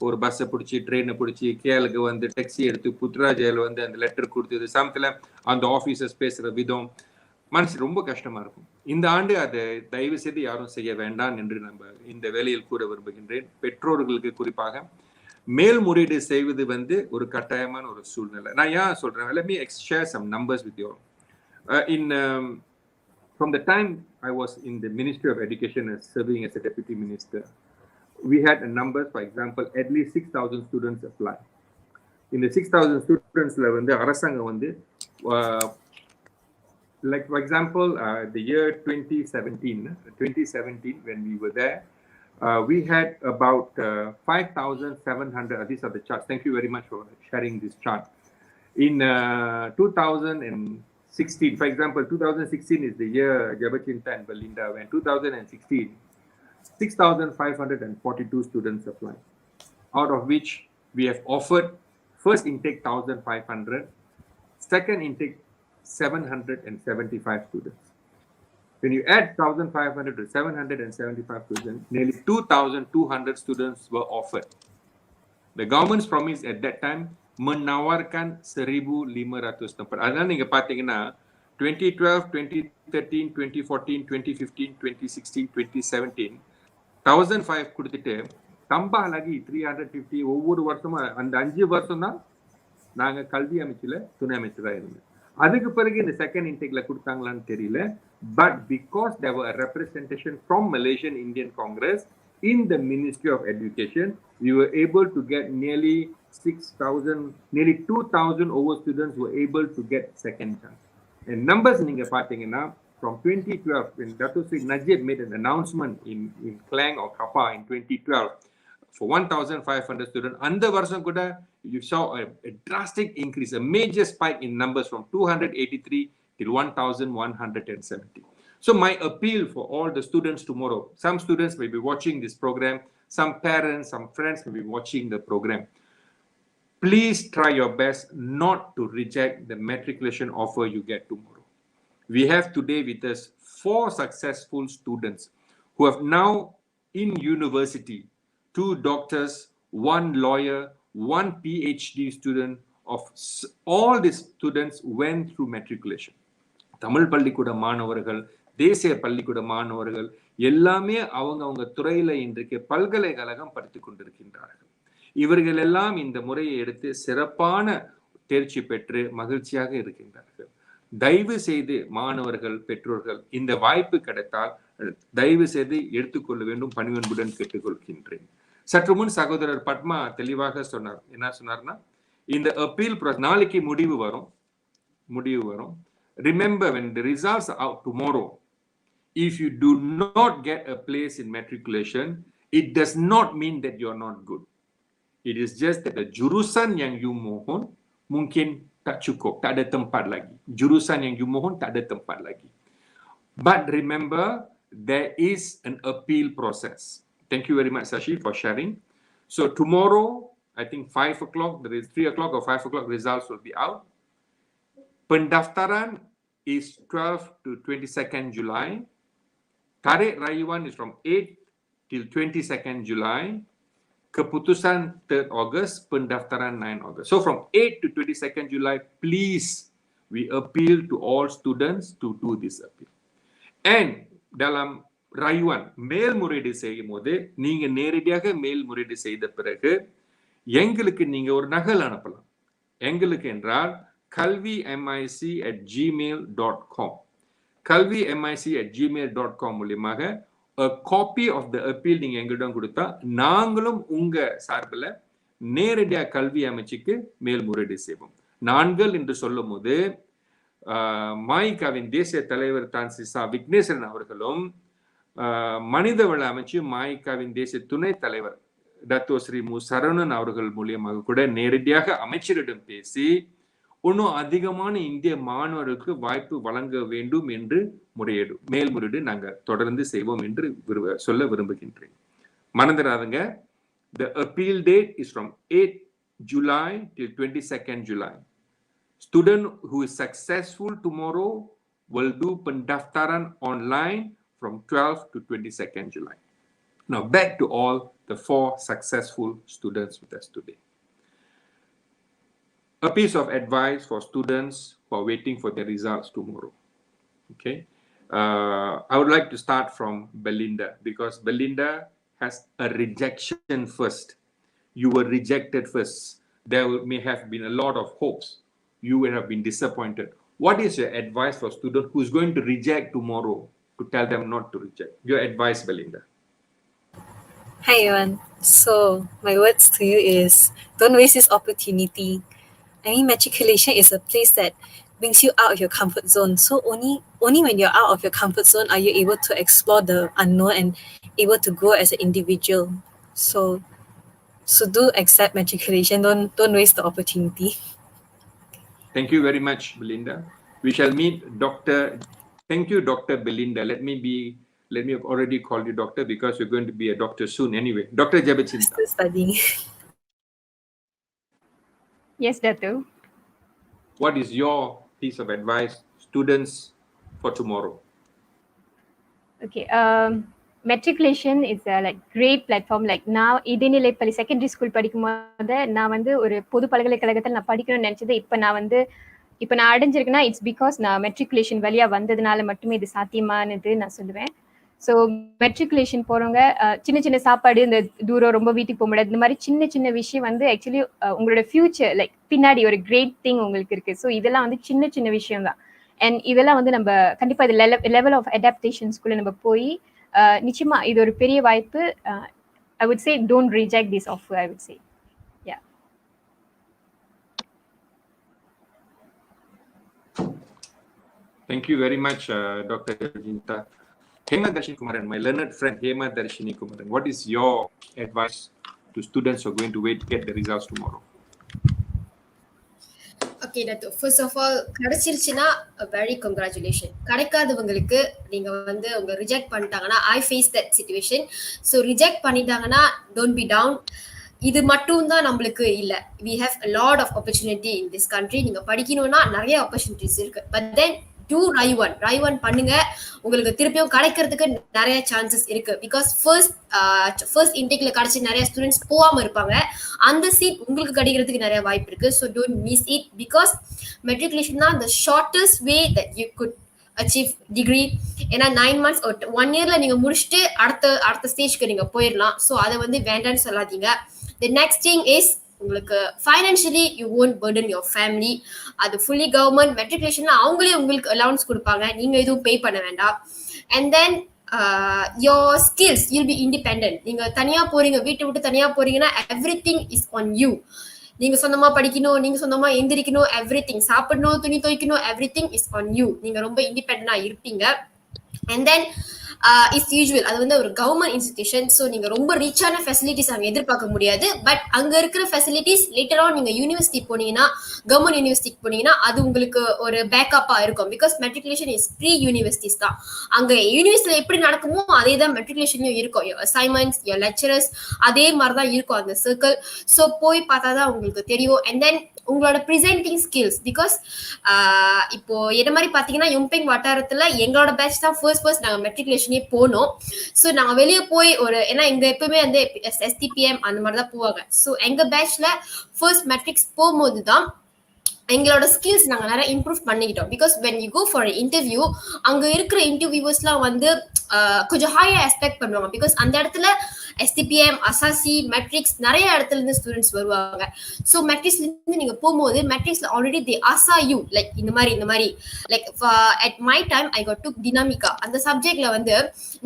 ஒரு பஸ்ஸை பிடிச்சி, ட்ரெயினை பிடிச்சி, கேலுக்கு வந்து டாக்ஸி எடுத்து புத்ராஜையில் வந்து அந்த லெட்டர் கொடுத்தது, சமத்துல அந்த ஆபீசர்ஸ் பேசுற விதம் மனசு ரொம்ப கஷ்டமா இருக்கும். இந்த ஆண்டு அதை தயவு செய்து யாரும் செய்ய வேண்டாம் என்று நம்ம இந்த வேலையில் கூற விரும்புகின்றேன். பெற்றோர்களுக்கு குறிப்பாக மேல்முறையீடு செய்வது வந்து ஒரு கட்டாயமான ஒரு சூழ்நிலை. நான் ஏன் சொல்றேன், let me share some numbers with you. In from the time I was in the Ministry of Education and serving as a deputy minister, we had a number, for example, at least 6,000 students apply. In the 6,000 students, like for example, the year 2017, when we were there, we had about 5,700. These are the charts. Thank you very much for sharing this chart. In 2016, for example, 2016 is the year Jabacinta and Belinda went. 2016, 6,542 students applied, out of which we have offered first intake 1,500, second intake 775 students. When you add 1,500 to 775 students, nearly 2,200 students were offered. The government's promise at that time menawarkan 1,500 tempat. Adana நீங்க பாத்தீங்கன்னா 2012, 2013, 2014, 2015, 2016, 2017 1,005 கொடுத்துட்டு தம்பா லகி 350 ஒவ்வொரு வருஷமா அந்த 5 வருஷம் தான் நாங்க கல்வி அமைச்சுல துணை அமைச்சரா இருந்தோம். அதுக்கு பிறகு இந்த செகண்ட் இன்டேக்ல கொடுத்தாங்களான்னு தெரியல. But because there were a representation from Malaysian Indian Congress in the Ministry of Education, we were able to get nearly 6,000, nearly 2,000 over students were able to get second chance. And numbers நீங்க பாத்தீங்கன்னா from 2012, when Dato Sri Najib made an announcement in Klang or Kappa in 2012 for 1,500 students, under varsham kuda you saw a drastic increase, a major spike in numbers from 283 till 1,170. So my appeal for all the students tomorrow, some students may be watching this program, some parents, some friends may be watching the program. Please try your best not to reject the matriculation offer you get tomorrow. We have today with us 4 successful students who have now in university, 2 doctors, 1 lawyer, 1 PhD student. Of all these students went through matriculation. Tamil பள்ளிக்கூட மாணவர்கள், தேசிய பள்ளிக்கூட மாணவர்கள் எல்லாமே அவங்க துறையில இன்றைக்கு பல்கலைக்கழகம் படித்துக் கொண்டிருக்கின்றார்கள். இவர்கள் எல்லாம் இந்த முறையை எடுத்து சிறப்பான தேர்ச்சி பெற்று மகிழ்ச்சியாக இருக்கின்றார்கள். தயவு செய்து மாணவர்கள், பெற்றோர்கள் இந்த வாய்ப்பு கிடைத்தால் தயவு செய்து எடுத்துக்கொள்ள வேண்டும், பணிவன்புடன் கேட்டுக்கொள்கின்றேன். சற்று முன் சகோதரர் பத்மா தெளிவாக சொன்னார். என்ன சொன்னார்னா, இந்த அப்பீல் நாளைக்கு முடிவு வரும். Remember, when the results are out tomorrow, if you do not get a place in matriculation, it does not mean that you are not good. It is just that the jurusan yang you mohon mungkin tak cukup, tak ada tempat lagi. Jurusan yang you mohon tak ada tempat lagi. But remember, there is an appeal process. Thank you very much, Sashi, for sharing. So tomorrow, I think 5 o'clock, there is 3 o'clock or 5 o'clock, results will be out. Pendaftaran is 12 to 22nd July. Tarik rayuan is from 8 till 22nd July. Keputusan 3rd August, pendaftaran 9 August. So from 8 to 22nd July, please, we appeal to all students to do this appeal. And dalam rayuan, மேல்முறையீடு செய்யும் போது நீங்க நேரடியாக மேல்முறையீடு செய்த பிறகு எங்களுக்கு நீங்க ஒரு நகல் அனுப்பலாம். எங்களுக்கு என்றால் kalvimic@gmail.com kalvimic@gmail.com மூலமாக a copy of the appeal நீங்க எங்களிடம் கொடுத்தா நாங்களும் உங்க சார்பில் நேரடியா கல்வி அமைச்சுக்கு மேல்முறையீடு செய்வோம். நாங்கள் என்று சொல்லும் போது மாய்காவின் தேசிய தலைவர் தான்சிசா விக்னேஸ்வரன் அவர்களும் மனிதவள அமைச்சு மாய்காவின் தேசிய துணை தலைவர் டத்தோ ஸ்ரீ மு சரவணன் அவர்கள் மூலியமாக கூட நேரடியாக அமைச்சரிடம் பேசி இன்னும் அதிகமான இந்திய மாணவர்களுக்கு வாய்ப்பு வழங்க வேண்டும் என்று மேல்முறையீடு நாங்கள் தொடர்ந்து செய்வோம் என்று சொல்ல விரும்புகின்றேன். மறந்துடாதுங்க, the appeal date is from 8 July till 22nd July. Student who is successful tomorrow will do pendaftaran online from 12 to 22nd July. Now back to all the 4 successful students with us today. A piece of advice for students who are waiting for their results tomorrow. Okay, I would like to start from Belinda, because Belinda has a rejection first. You were rejected first. There may have been a lot of hopes. You would have been disappointed. What is your advice for a student who is going to reject tomorrow to tell them not to reject? Your advice, Belinda. Hi, Ivan. So, my words to you is don't waste this opportunity. I mean, matriculation is a place that brings you out of your comfort zone. So, only when you're out of your comfort zone are you able to explore the unknown and able to grow as an individual. So do accept matriculation. Don't waste the opportunity. Thank you very much, Belinda. We shall meet Dr. Thank you, Dr. Belinda. Let me already call you doctor because you're going to be a doctor soon anyway. Dr. Jabacinta. Still studying. Yes, Datu. What is your piece of advice, students, for tomorrow? Okay. Matriculation is a like great platform. Like நான் இடைநிலை பள்ளி secondary school படிக்கும் போது நான் வந்து ஒரு பொது பல்கலைக்கழகத்தில் நான் படிக்கணும்னு நினைச்சது இப்போ நான் அடைஞ்சிருக்கேன்னா இட்ஸ் பிகாஸ் நான் மெட்ரிகுலேஷன் வழியா வந்ததுனால மட்டுமே இது சாத்தியமானது நான் சொல்லுவேன். ஸோ மெட்ரிகுலேஷன் போறவங்க சின்ன சின்ன சாப்பாடு, இந்த தூரம் ரொம்ப வீட்டுக்கு போக முடியாது, இந்த மாதிரி சின்ன சின்ன விஷயம் வந்து ஆக்சுவலி உங்களோட ஃபியூச்சர் லைக் பின்னாடி ஒரு கிரேட் திங் உங்களுக்கு இருக்கு. ஸோ இதெல்லாம் வந்து சின்ன சின்ன விஷயம் தான். அண்ட் இதெல்லாம் வந்து நம்ம கண்டிப்பா இது லெவல் ஆஃப் அடாப்டேஷன்ஸ்குள்ள நம்ம போய் நிச்சயமா இது ஒரு பெரிய வாய்ப்பு. I would say don't reject this offer. I would say yeah. Thank you very much, Dr. Jinta. Hema Darshini Kumaran, my learned friend Hema Darshini Kumaran, what is your advice to students who are going to wait to get the results tomorrow? Okay டத்து, first of all கிடைச்சிருச்சுன்னா very congratulation. கிடைக்காதவங்களுக்கு நீங்க வந்து உங்க reject பண்ணிட்டாங்கன்னா, I face that situation. So reject பண்ணிட்டாங்கன்னா don't be down. இது மட்டும் தான் நம்மளுக்கு இல்லை, we have a lot of opportunity in this country. நீங்க படிக்கணும்னா நிறைய ஆப்பர்ச்சுனிட்டிஸ் இருக்கு. But then try one பண்ணுங்க, உங்களுக்கு திருப்பியும் கிடைக்கிறதுக்கு நிறைய சான்சஸ் இருக்கு. பிகாஸ் ஃபர்ஸ்ட் இன்டேக்ல கிடைச்சி நிறைய ஸ்டூடெண்ட்ஸ் போகாம இருப்பாங்க, அந்த சீட் உங்களுக்கு கிடைக்கிறதுக்கு நிறைய வாய்ப்பு இருக்கு. So don't miss it. Because matriculation தான் the shortest way that you could achieve degree. ஏன்னா 9 months 1 yearல நீங்க முடிச்சுட்டு அடுத்த ஸ்டேஜ்க்கு நீங்க போயிடலாம். ஸோ அதை வந்து வேண்டான்னு சொல்லாதீங்க. தி நெக்ஸ்ட் திங் இஸ் உங்களுக்கு financially you won't burden your family. அது ஃபுல்லி கவர்மெண்ட். மெட்ரிகுலேஷன்ல அவங்களே உங்களுக்கு அலவுன்ஸ் கொடுப்பாங்க, நீங்க எதுவும் பே பண்ண வேண்டாம். And then your skills you'll be independent. நீங்க தனியா போறீங்க, வீட்டை விட்டு தனியா போறீங்கன்னா everything is on you. நீங்க சொந்தமா படிக்கணும், நீங்க சொந்தமா எந்திரிக்கணும், எவ்ரி திங் சாப்பிடணும், துணி துவைக்கணும், everything is on you. நீங்க ரொம்ப இண்டிபெண்டன்டா இருப்பீங்க. அண்ட் தென் இட்ஸ் யூஸ்வல், அது வந்து ஒரு கவர்மெண்ட் இன்ஸ்டிடியூஷன். ஸோ நீங்க ரொம்ப ரிச்சான ஃபெசிலிட்டிஸ் அங்கே எதிர்பார்க்க முடியாது. பட் அங்க இருக்கிற ஃபெசிலிட்டிஸ் லேட்டர் ஆன் நீங்க யூனிவர்சிட்டி போனீங்கன்னா, கவர்மெண்ட் யூனிவர்சிட்டிக்கு போனீங்கன்னா அது உங்களுக்கு ஒரு பேக்கப்பா இருக்கும். Because matriculation is pre universities தான். அங்க யூனிவர்சிட்டியில எப்படி நடக்குமோ அதே தான் மெட்ரிகுலேஷன்லயும் இருக்கும். அசைன்மெண்ட்ஸ், லெக்சரர்ஸ் அதே மாதிரி தான் இருக்கும் அந்த சர்க்கிள். ஸோ போய் பார்த்தா தான் உங்களுக்கு தெரியும். அண்ட் தென் உங்களோட ப்ரெசென்டிங் ஸ்கில்ஸ். பிகாஸ் இப்போ என்ன மாதிரி பாத்தீங்கன்னா யும்பெங் வட்டாரத்துல எங்களோட பேட்ச் தான் ஃபர்ஸ்ட் நாங்க மெட்ரிகுலேஷனே போனோம். ஸோ நாங்க வெளியே போய் ஏன்னா இங்க எப்பவுமே வந்து STPM அந்த மாதிரி தான் போவாங்க. ஸோ எங்க பேட்ச்ல ஃபர்ஸ்ட் மெட்ரிக்ஸ் போகும்போது தான் எங்களோட ஸ்கில்ஸ் நாங்க நிறைய இம்ப்ரூவ் பண்ணிக்கிட்டோம். Because when you go for interview, அங்க இருக்கிற இன்டர்வியூவர்ஸ்லாம் வந்து கொஞ்சம் ஹையா எக்ஸ்பெக்ட் பண்ணுவாங்க. பிகாஸ் அந்த இடத்துல STPM, அசாசி, மெட்ரிக்ஸ் நிறைய இடத்துல இருந்து ஸ்டூடெண்ட்ஸ் வருவாங்க. ஸோ மெட்ரிக்ஸ்ல இருந்து நீங்க போகும்போது மெட்ரிக்ஸ்ல already they ask you like இந்த மாதிரி like at my time I got took டினாமிகா. அந்த சப்ஜெக்ட்ல வந்து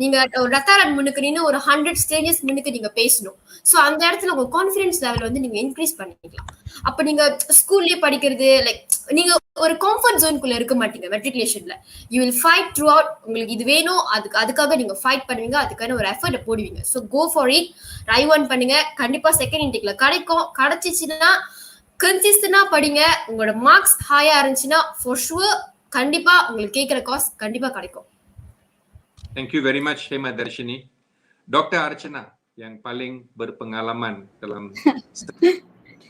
நீங்க ரத்தாரன் முன்னுக்கு நின்று ஒரு 100 ஸ்டேஜஸ் முன்னுக்கு நீங்க பேசணும். ஸோ அந்த இடத்துல உங்க கான்ஃபிடன்ஸ் லெவல் வந்து நீங்க இன்க்ரீஸ் பண்ணிக்கலாம். அப்ப நீங்க ஸ்கூல்லயே படிக்கிறது லைக் நீங்க ஒரு கம்ஃபர்ட் ஜோனுக்குள்ள இருக்க மாட்டீங்க. மெட்ரிகுலேஷன்ல you will fight throughout. உங்களுக்கு இது வேணும், அதுக்காக நீங்க ஃபைட் பண்ணுவீங்க, அதுக்கான ஒரு எஃபர்ட் போடுவீங்க. So go for it, try one பண்ணுங்க. கண்டிப்பா செகண்ட் இன்டேக்ல கிடைக்கும். கிடைச்சிச்சுன்னா கன்சிஸ்டன்டா படிங்க. உங்களோட மார்க்ஸ் ஹையா இருந்துச்சுன்னா ஃபார் ஷுவர் கண்டிப்பா உங்களுக்கு கேட்கிற காஸ் கண்டிப்பா கிடைக்கும். Thank you very much, Hema Darshini. Dr. Archana yang paling berpengalaman dalam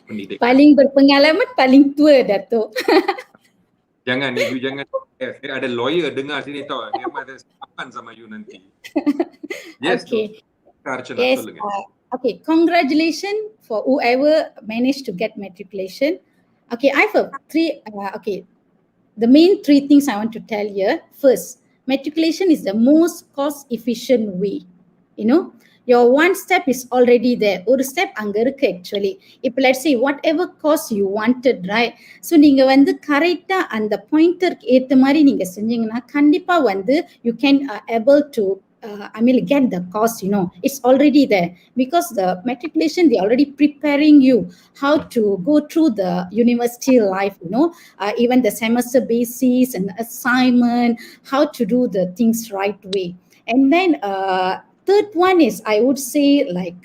pendidikan. Paling berpengalaman, paling tua, Dato'. Jangan ada lawyer dengar sini tau. Hema ada samakan sama you nanti. Yes, Okay. Dr. Archana, Yes. சொல்லுங்க. Okay. Congratulations for whoever managed to get matriculation. Okay, I have the main 3 things I want to tell here. First, matriculation is the most cost efficient way. You know, your one step is already there. ஒரு step அங்க இருக்கு actually. இப்போ let's say whatever course you wanted, right? So நீங்க வந்து கரெக்டா அந்த பாயிண்டருக்கு ஏத்த மாதிரி நீங்க செஞ்சீங்கன்னா கண்டிப்பா வந்து you can able to get the course, it's already there, because the matriculation, they already preparing you how to go through the university life, even the semester basis and assignment, how to do the things right way. And then third one is, I would say, like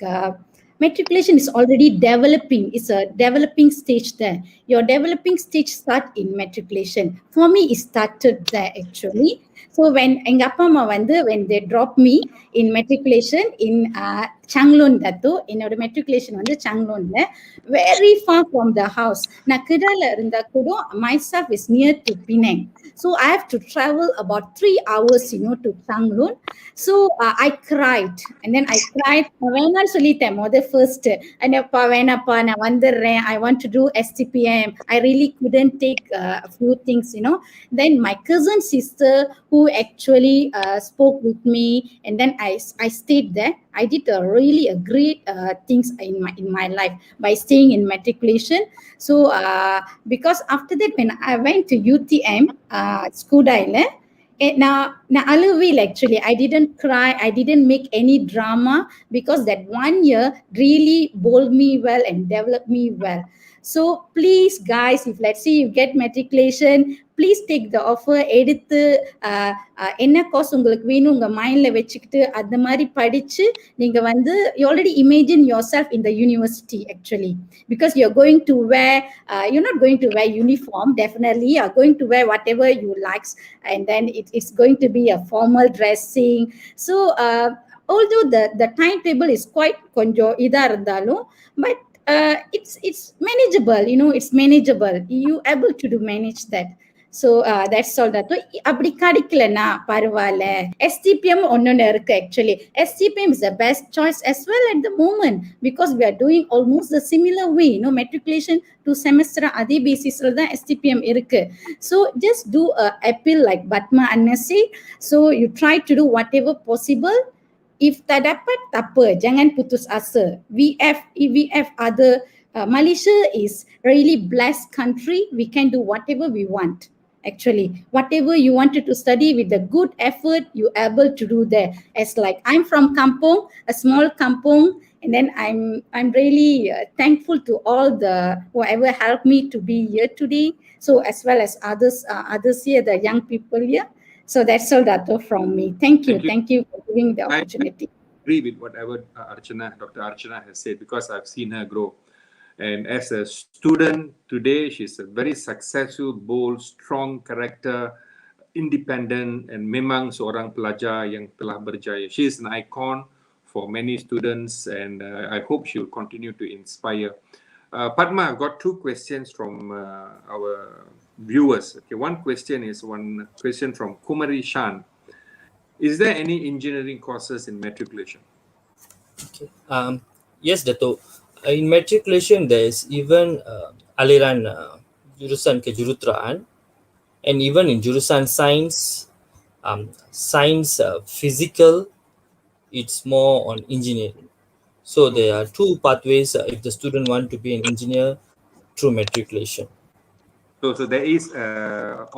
matriculation is already developing. It's a developing stage there. Your developing stage start in matriculation. For me, it started there actually. So when எங்க அப்பா அம்மா வந்து when they drop me in matriculation in Changlon, தத்து என்னோட matriculation வந்து சாங்லோன்ல, very far from the house. நான் கிடால இருந்தா கூட myself is near to Penang, so I have to travel about 3 hours to Changlon. So I cried, and then I cried. வேணான்னு சொல்லிட்டேன் first, என்னப்பா வேணாப்பா நான் வந்துடுறேன், I want to do STPM. I really couldn't take a few things. Then my cousin sister who actually spoke with me, and then I stayed there. I did a great things in my life by staying in matriculation. So because after that, when I went to UTM Skudai, na aluvel actually. I didn't cry, I didn't make any drama, because that 1 year really molded me well and developed me well. So please guys, if let's say you get matriculation, please take the offer. எடுத்து என்ன course உங்களுக்கு வேணும் உங்க மைண்ட்ல வச்சுக்கிட்டு அந்த மாதிரி படிச்சு நீங்க வந்து you already imagine yourself in the university actually, because you're going to wear you're not going to wear uniform, definitely you're going to wear whatever you like, and then it's going to be a formal dressing. So although the timetable is quite konjo idha irundhalum, but it's manageable, it's manageable. You able to do manage that. So that's all that. அப்படி கிடைக்கலனா பரவாயில்ல, STPM ஒன்னொன்னு இருக்கு actually. STPM is the best choice as well at the moment, because we are doing almost the similar way, matriculation to semester அதே பேசிஸ்ல தான் STPM இருக்கு. So just do a appeal like Batma Annasi. So you try to do whatever possible. If tak dapat, tak apa, jangan putus asa. VF other Malaysia is really blessed country. We can do whatever we want. Actually, whatever you wanted to study with a good effort, you able to do there. As like I'm from Kampong, a small Kampong, and then I'm really thankful to all the whoever helped me to be here today. So as well as others here, the young people here. So that's all that from me. Thank you for giving the opportunity. I agree with whatever Dr. Archana has said, because I've seen her grow. And as a student today, she's a very successful, bold, strong character, independent, and memang seorang pelajar yang telah berjaya. She is an icon for many students, and I hope she will continue to inspire. Padma, I've got 2 questions from our viewers. Okay, one question from Kumari Shan. Is there any engineering courses in matriculation? Okay. Yes, Dato. In matriculation, there is even aliran jurusan kejuruteraan, and even in jurusan science, physical, it's more on engineering. So there are 2 pathways if the student want to be an engineer through matriculation. So there is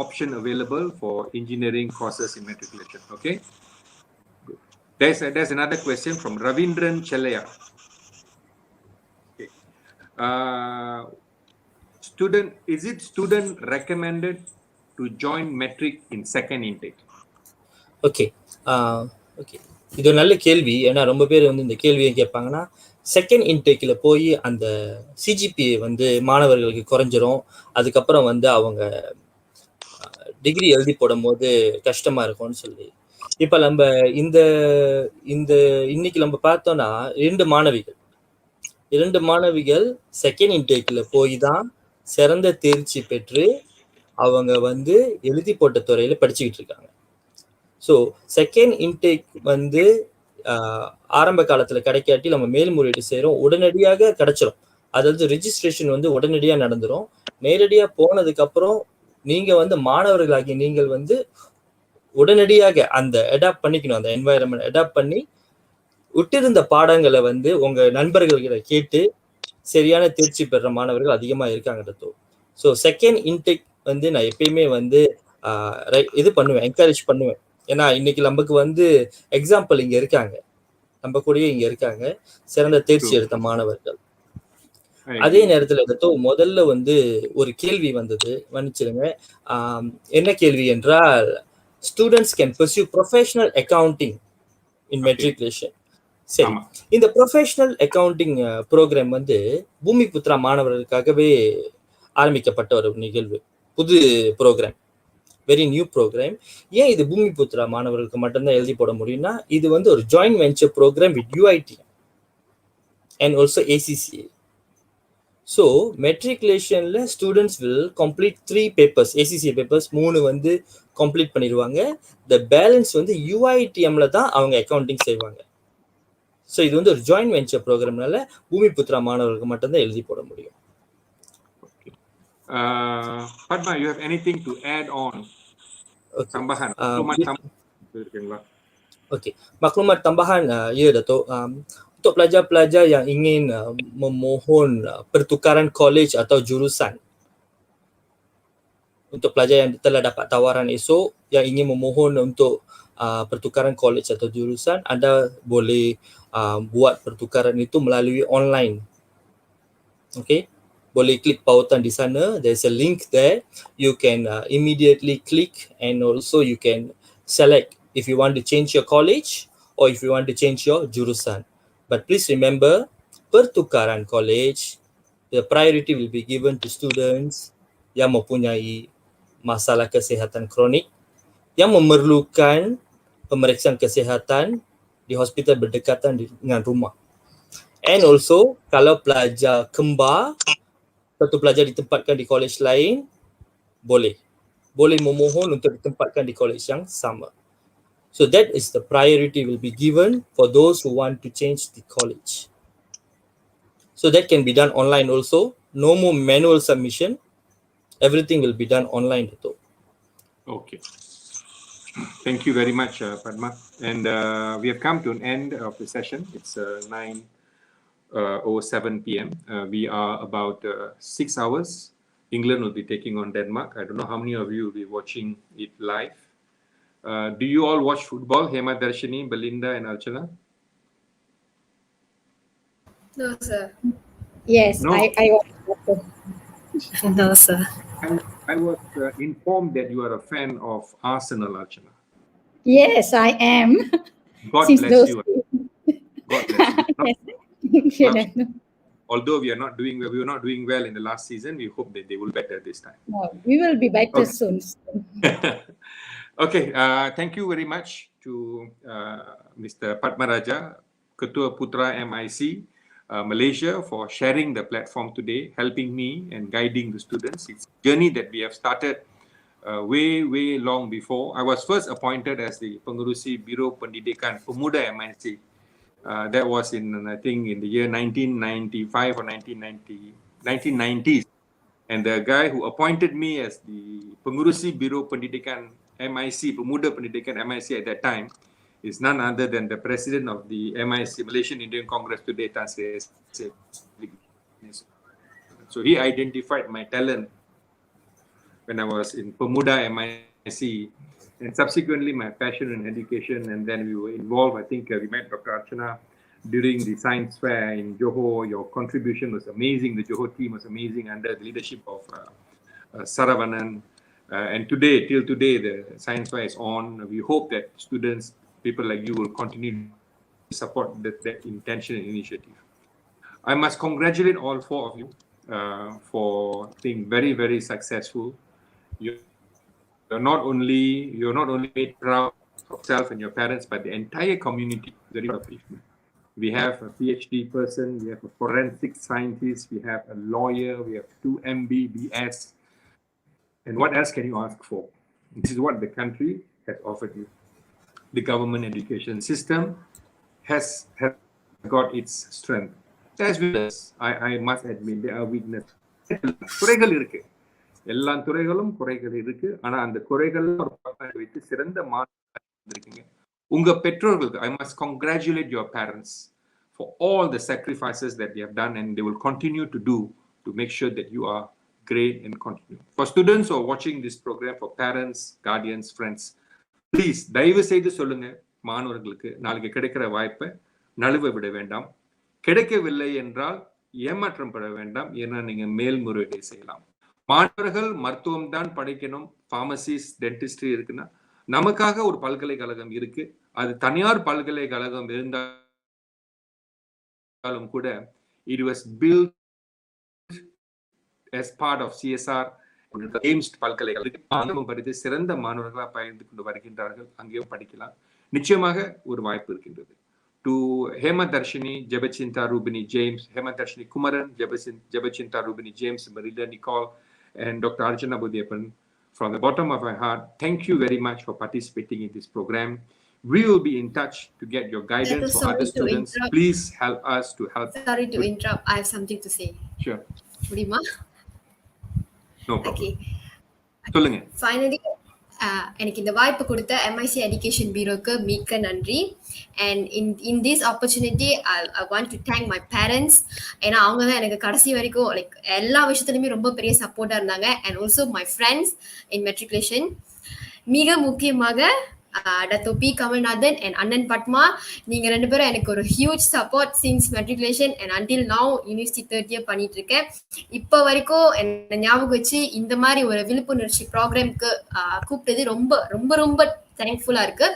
option available for engineering courses in matriculation. Okay. Good. There's another question from Ravindran Chelaya. Okay. Is it student recommended to join metric in second intake? Okay. Okay. இது நல்ல கேள்வி. ஏன்னா ரொம்ப பேர் வந்து இந்த கேள்வியை கேட்பாங்கன்னா, second இன்டேக்ல போய் அந்த சிஜிபிஏ வந்து மாணவர்களுக்கு குறைஞ்சிரும், அதுக்கப்புறம் வந்து அவங்க டிகிரி எழுதி போடும் போது கஷ்டமா இருக்கும்னு சொல்லி. இப்ப நம்ம இந்த இன்னைக்கு நம்ம பார்த்தோம்னா 2 மாணவிகள் செகண்ட் இன்டேக்ல போய் தான் சிறந்த தேர்ச்சி பெற்று அவங்க வந்து எழுதி போட்ட துறையில படிச்சுக்கிட்டு இருக்காங்க. ஸோ செகண்ட் இன்டேக் வந்து ஆரம்ப காலத்துல கிடைக்காட்டி நம்ம மேல்முறையீடு செய்யறோம், உடனடியாக கிடைச்சிரும். அதாவது ரெஜிஸ்ட்ரேஷன் வந்து உடனடியாக நடந்துரும். நேரடியா போனதுக்கு அப்புறம் நீங்க வந்து மாணவர்களாகி நீங்கள் வந்து உடனடியாக அந்த அடாப்ட் பண்ணிக்கணும், அந்த என்வாயரன்மெண்ட் அடாப்ட் பண்ணி விட்டிருந்த பாடங்களை வந்து உங்க நண்பர்கள்கிட்ட கேட்டு சரியான தேர்ச்சி பெற மாணவர்கள் அதிகமா இருக்காங்க. ஸோ செகண்ட் இன்டேக் வந்து நான் எப்பயுமே வந்து இது பண்ணுவேன், என்கரேஜ் பண்ணுவேன். ஏன்னா இன்னைக்கு நமக்கு வந்து எக்ஸாம்பிள் இங்க இருக்காங்க, நம்ம கூடயே இங்க இருக்காங்க சிறந்த தேர்ச்சி எடுத்த மாணவர்கள். அதே நேரத்துல முதல்ல வந்து ஒரு கேள்வி வந்தது, மன்னிச்சிருங்க. என்ன கேள்வி என்றால், students can pursue professional accounting in matriculation. சரி, இந்த ப்ரொஃபஷனல் அக்கவுண்டிங் ப்ரோக்ராம் வந்து பூமி புத்ரா மாணவர்களுக்காகவே ஆரம்பிக்கப்பட்ட ஒரு நிகழ்வு, புது ப்ரோக்ராம், வெரி நியூ ப்ரோக்ராம். ஏன் இது பூமி புத்ரா மாணவர்களுக்கு மட்டும்தான் எழுதி போட முடியும்னா, இது வந்து ஒரு joint venture programme with UIT and also ACCA. So மெட்ரிகுலேஷன்ல students will complete 3 papers, ACCA papers 3 வந்து கம்ப்ளீட் பண்ணிடுவாங்க. த பேலன்ஸ் வந்து UITMல தான் அவங்க அக்கவுண்டிங் செய்வாங்க. ஸோ இது வந்து ஒரு ஜாயிண்ட் வெஞ்சர் ப்ரோக்ராம்னால பூமி புத்ரா மாணவர்களுக்கு மட்டும்தான் எழுதி போட முடியும். Padma, you have anything to add on? Tambahan. Okey, maklumat tambahan ya Dato'. Untuk pelajar-pelajar yang ingin memohon pertukaran college atau jurusan, untuk pelajar yang telah dapat tawaran esok yang ingin memohon untuk pertukaran college atau jurusan, anda boleh buat pertukaran itu melalui online. Okay, boleh klik pautan di sana, there's a link there, you can immediately click and also you can select if you want to change your college or if you want to change your jurusan. But please remember, pertukaran college, the priority will be given to students yang mempunyai masalah kesihatan kronik, yang memerlukan pemeriksaan kesihatan di hospital berdekatan dengan rumah. And also, kalau pelajar kembar, satu pelajar ditempatkan di college lain, boleh memohon untuk ditempatkan di college yang sama. So that is the priority will be given for those who want to change the college. So that can be done online also. No more manual submission. Everything will be done online. Okay. Thank you very much, Padma. And we have come to an end of the session. It's 9:07 p.m. We are about 6 hours. England will be taking on Denmark. I don't know how many of you will be watching it live. Do you all watch football? Hema, Darshini, Belinda, and Archana? No, sir. Yes, No? I watch. No, sir. I was informed that you are a fan of Arsenal, Archana. Yes, I am. God Since bless those you. God bless you. Yes. Although we were not doing well in the last season, we hope that they will better this time. No, we will be better soon. Okay, thank you very much to Mr. Padmaraja, Ketua Putra MIC Malaysia, for sharing the platform today, helping me and guiding the students. It's a journey that we have started way long before. I was first appointed as the Pengurusi Biro Pendidikan Pemuda MIC. That was in, I think, in the year 1995 or 1990s. And the guy who appointed me as the Pengurusi Biro Pendidikan MIC, Pemuda Pendidikan MIC at that time, is none other than the president of the MIC, Malaysian Indian Congress today, Tan Sri. So he identified my talent when I was in Pemuda MIC, and subsequently my passion in education, and then we were involved. I think we met Dr. Archana during the science fair in Johor. Your contribution was amazing. The Johor team was amazing under the leadership of Saravanan. And till today, the science fair is on. We hope that students, people like you, will continue to support that intention and initiative. I must congratulate all 4 of you for being very, very successful. You're not only made proud of yourself and your parents, but the entire community is very proud of you. We have a PhD person, we have a forensic scientist, we have a lawyer, we have 2 MBBS. And what else can you ask for? This is what the country has offered you. The government education system has got its strength. As weakness, I must admit, there are weaknesses. குறைகள் இருக்கு, எல்லா துறைகளும் குறைகள் இருக்கு. ஆனா அந்த குறைகள் வைத்து சிறந்த மாணவர்கள் இருக்கீங்க. உங்க பெற்றோர்களுக்கு, I must congratulate your parents for all the sacrifices that they have done and they will continue to do to make sure that you are great and continue. For students who are watching this program, for parents, guardians, friends, please தயவு செய்து சொல்லுங்க மாணவர்களுக்கு, நாளைக்கு கிடைக்கிற வாய்ப்பை நழுவ விட வேண்டாம். கிடைக்கவில்லை என்றால் ஏமாற்றம் பட வேண்டாம். ஏன்னா நீங்க மேல்முறையீடு செய்யலாம். மாணவர்கள் மருத்துவம் தான் படிக்கணும், பார்மசிஸ்ட், டென்டிஸ்ட்ரி இருக்குன்னா நமக்காக ஒரு பல்கலைக்கழகம் இருக்கு. அது தனியார் பல்கலைக்கழகம் இருந்தாலும் கூட it was built as part of CSR AIIMS பல்கலைக்கழகம் படித்து சிறந்த மாணவர்களாக பயந்து கொண்டு வருகின்றார்கள். அங்கேயும் படிக்கலாம். நிச்சயமாக ஒரு வாய்ப்பு இருக்கின்றது. To Hemadarshini, Jebachintha Rubini James, Hemadarshini Kumaran, Jebachintha Rubini James, Marilla Nicole, and Dr. Archana Budhyapan, from the bottom of my heart, thank you very much for participating in this program. We will be in touch to get your guidance for other students. Please help us to help. Sorry to interrupt. I have something to say. Sure. முடியுமா? No problem. Okay. சொல்லுங்க. Finally, எனக்கு இந்த வாய்ப்பு கொடுத்த MIC Education Bureauக்கு மிக்க நன்றி. And in this opportunity, I want to thank my parents. ஏன்னா அவங்க தான் எனக்கு கடைசி வரைக்கும் லைக் எல்லா விஷயத்துலையுமே ரொம்ப பெரிய சப்போர்ட்டாக இருந்தாங்க. And also my friends in Matriculation. மிக முக்கியமாக Dr. P. Kamalnathan and Annan Patma, நீங்க ரெண்டு பேரும் எனக்கு ஒரு huge support since matriculation and until now university 3rd year பண்ணிட்டு இருக்கேன். இப்போ வரைக்கும் என்ன ஞாபகம் வச்சு இந்த மாதிரி ஒரு விழிப்புணர்ச்சி ப்ரோக்ராம்க்கு கூப்பிட்டது ரொம்ப ரொம்ப ரொம்ப தேங்க்ஃபுல்லா இருக்கு.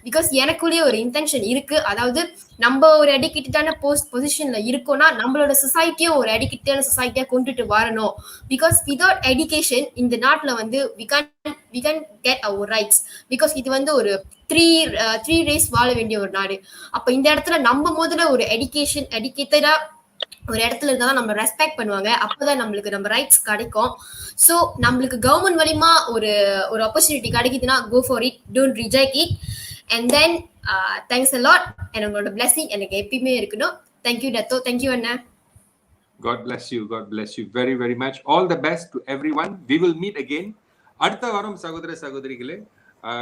பிகாஸ் எனக்குள்ளேயே ஒரு இன்டென்ஷன் இருக்கு. அதாவது நம்ம ஒரு எடிகேட்டடான பொசிஷன்ல இருக்கோம்னா நம்மளோட சொசைட்டியும் ஒரு எடிகேட்டடான சொசைட்டியா கொண்டுட்டு வரணும். பிகாஸ் வித்வுட் எஜுகேஷன் இந்த நாட்டுல வந்து we can't get our rights. Because இது வந்து ஒரு த்ரீ ரேஸ் வாழ வேண்டிய ஒரு நாடு. அப்ப இந்த இடத்துல நம்ம முதல்ல ஒரு எடிகேட்டடா ஒரு இடத்துல இருந்தா தான் நம்ம ரெஸ்பெக்ட் பண்ணுவாங்க. அப்பதான் நம்மளுக்கு நம்ம ரைட்ஸ் கிடைக்கும். ஸோ நம்மளுக்கு கவர்மெண்ட் மூலியமா ஒரு ஆப்பர்ச்சுனிட்டி கிடைக்குதுன்னா go for it, don't reject it. And then thanks a lot. and உங்களோட blessing எனக்கு எப்பயுமே இருக்கணும். Thank you Dato, thank you Anna. God bless you very very much. All the best to everyone. We will meet again. அடுத்த வாரம் சகோதரிகளே,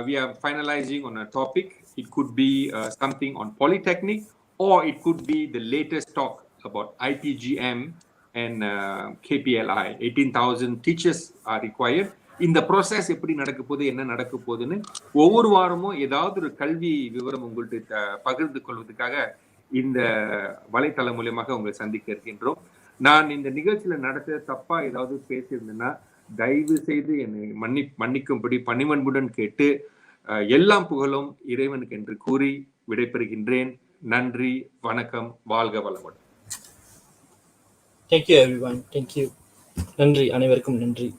we are finalizing on a topic. It could be something on polytechnic, or it could be the latest talk about IPGM and KPLI. 18,000 teachers are required. இந்த process எப்படி நடக்க போகுது, என்ன நடக்க போகுதுன்னு ஒவ்வொரு வாரமும் ஏதாவது ஒரு கல்வி விவரம் உங்கள்கிட்ட பகிர்ந்து கொள்வதற்காக இந்த வலைத்தளம் மூலியமாக உங்களை சந்திக்க இருக்கின்றோம். நான் இந்த நிகழ்ச்சியில நடத்த தப்பா ஏதாவது பேசியிருந்தேன்னா தயவு செய்து என்னை மன்னிக்கும்படி பணிவன்புடன் கேட்டு எல்லாம் புகழும் இறைவனுக்கு என்று கூறி விடைபெறுகின்றேன். நன்றி, வணக்கம், வாழ்க வளமுடன். Thank you everyone. Thank you. நன்றி, அனைவருக்கும் நன்றி.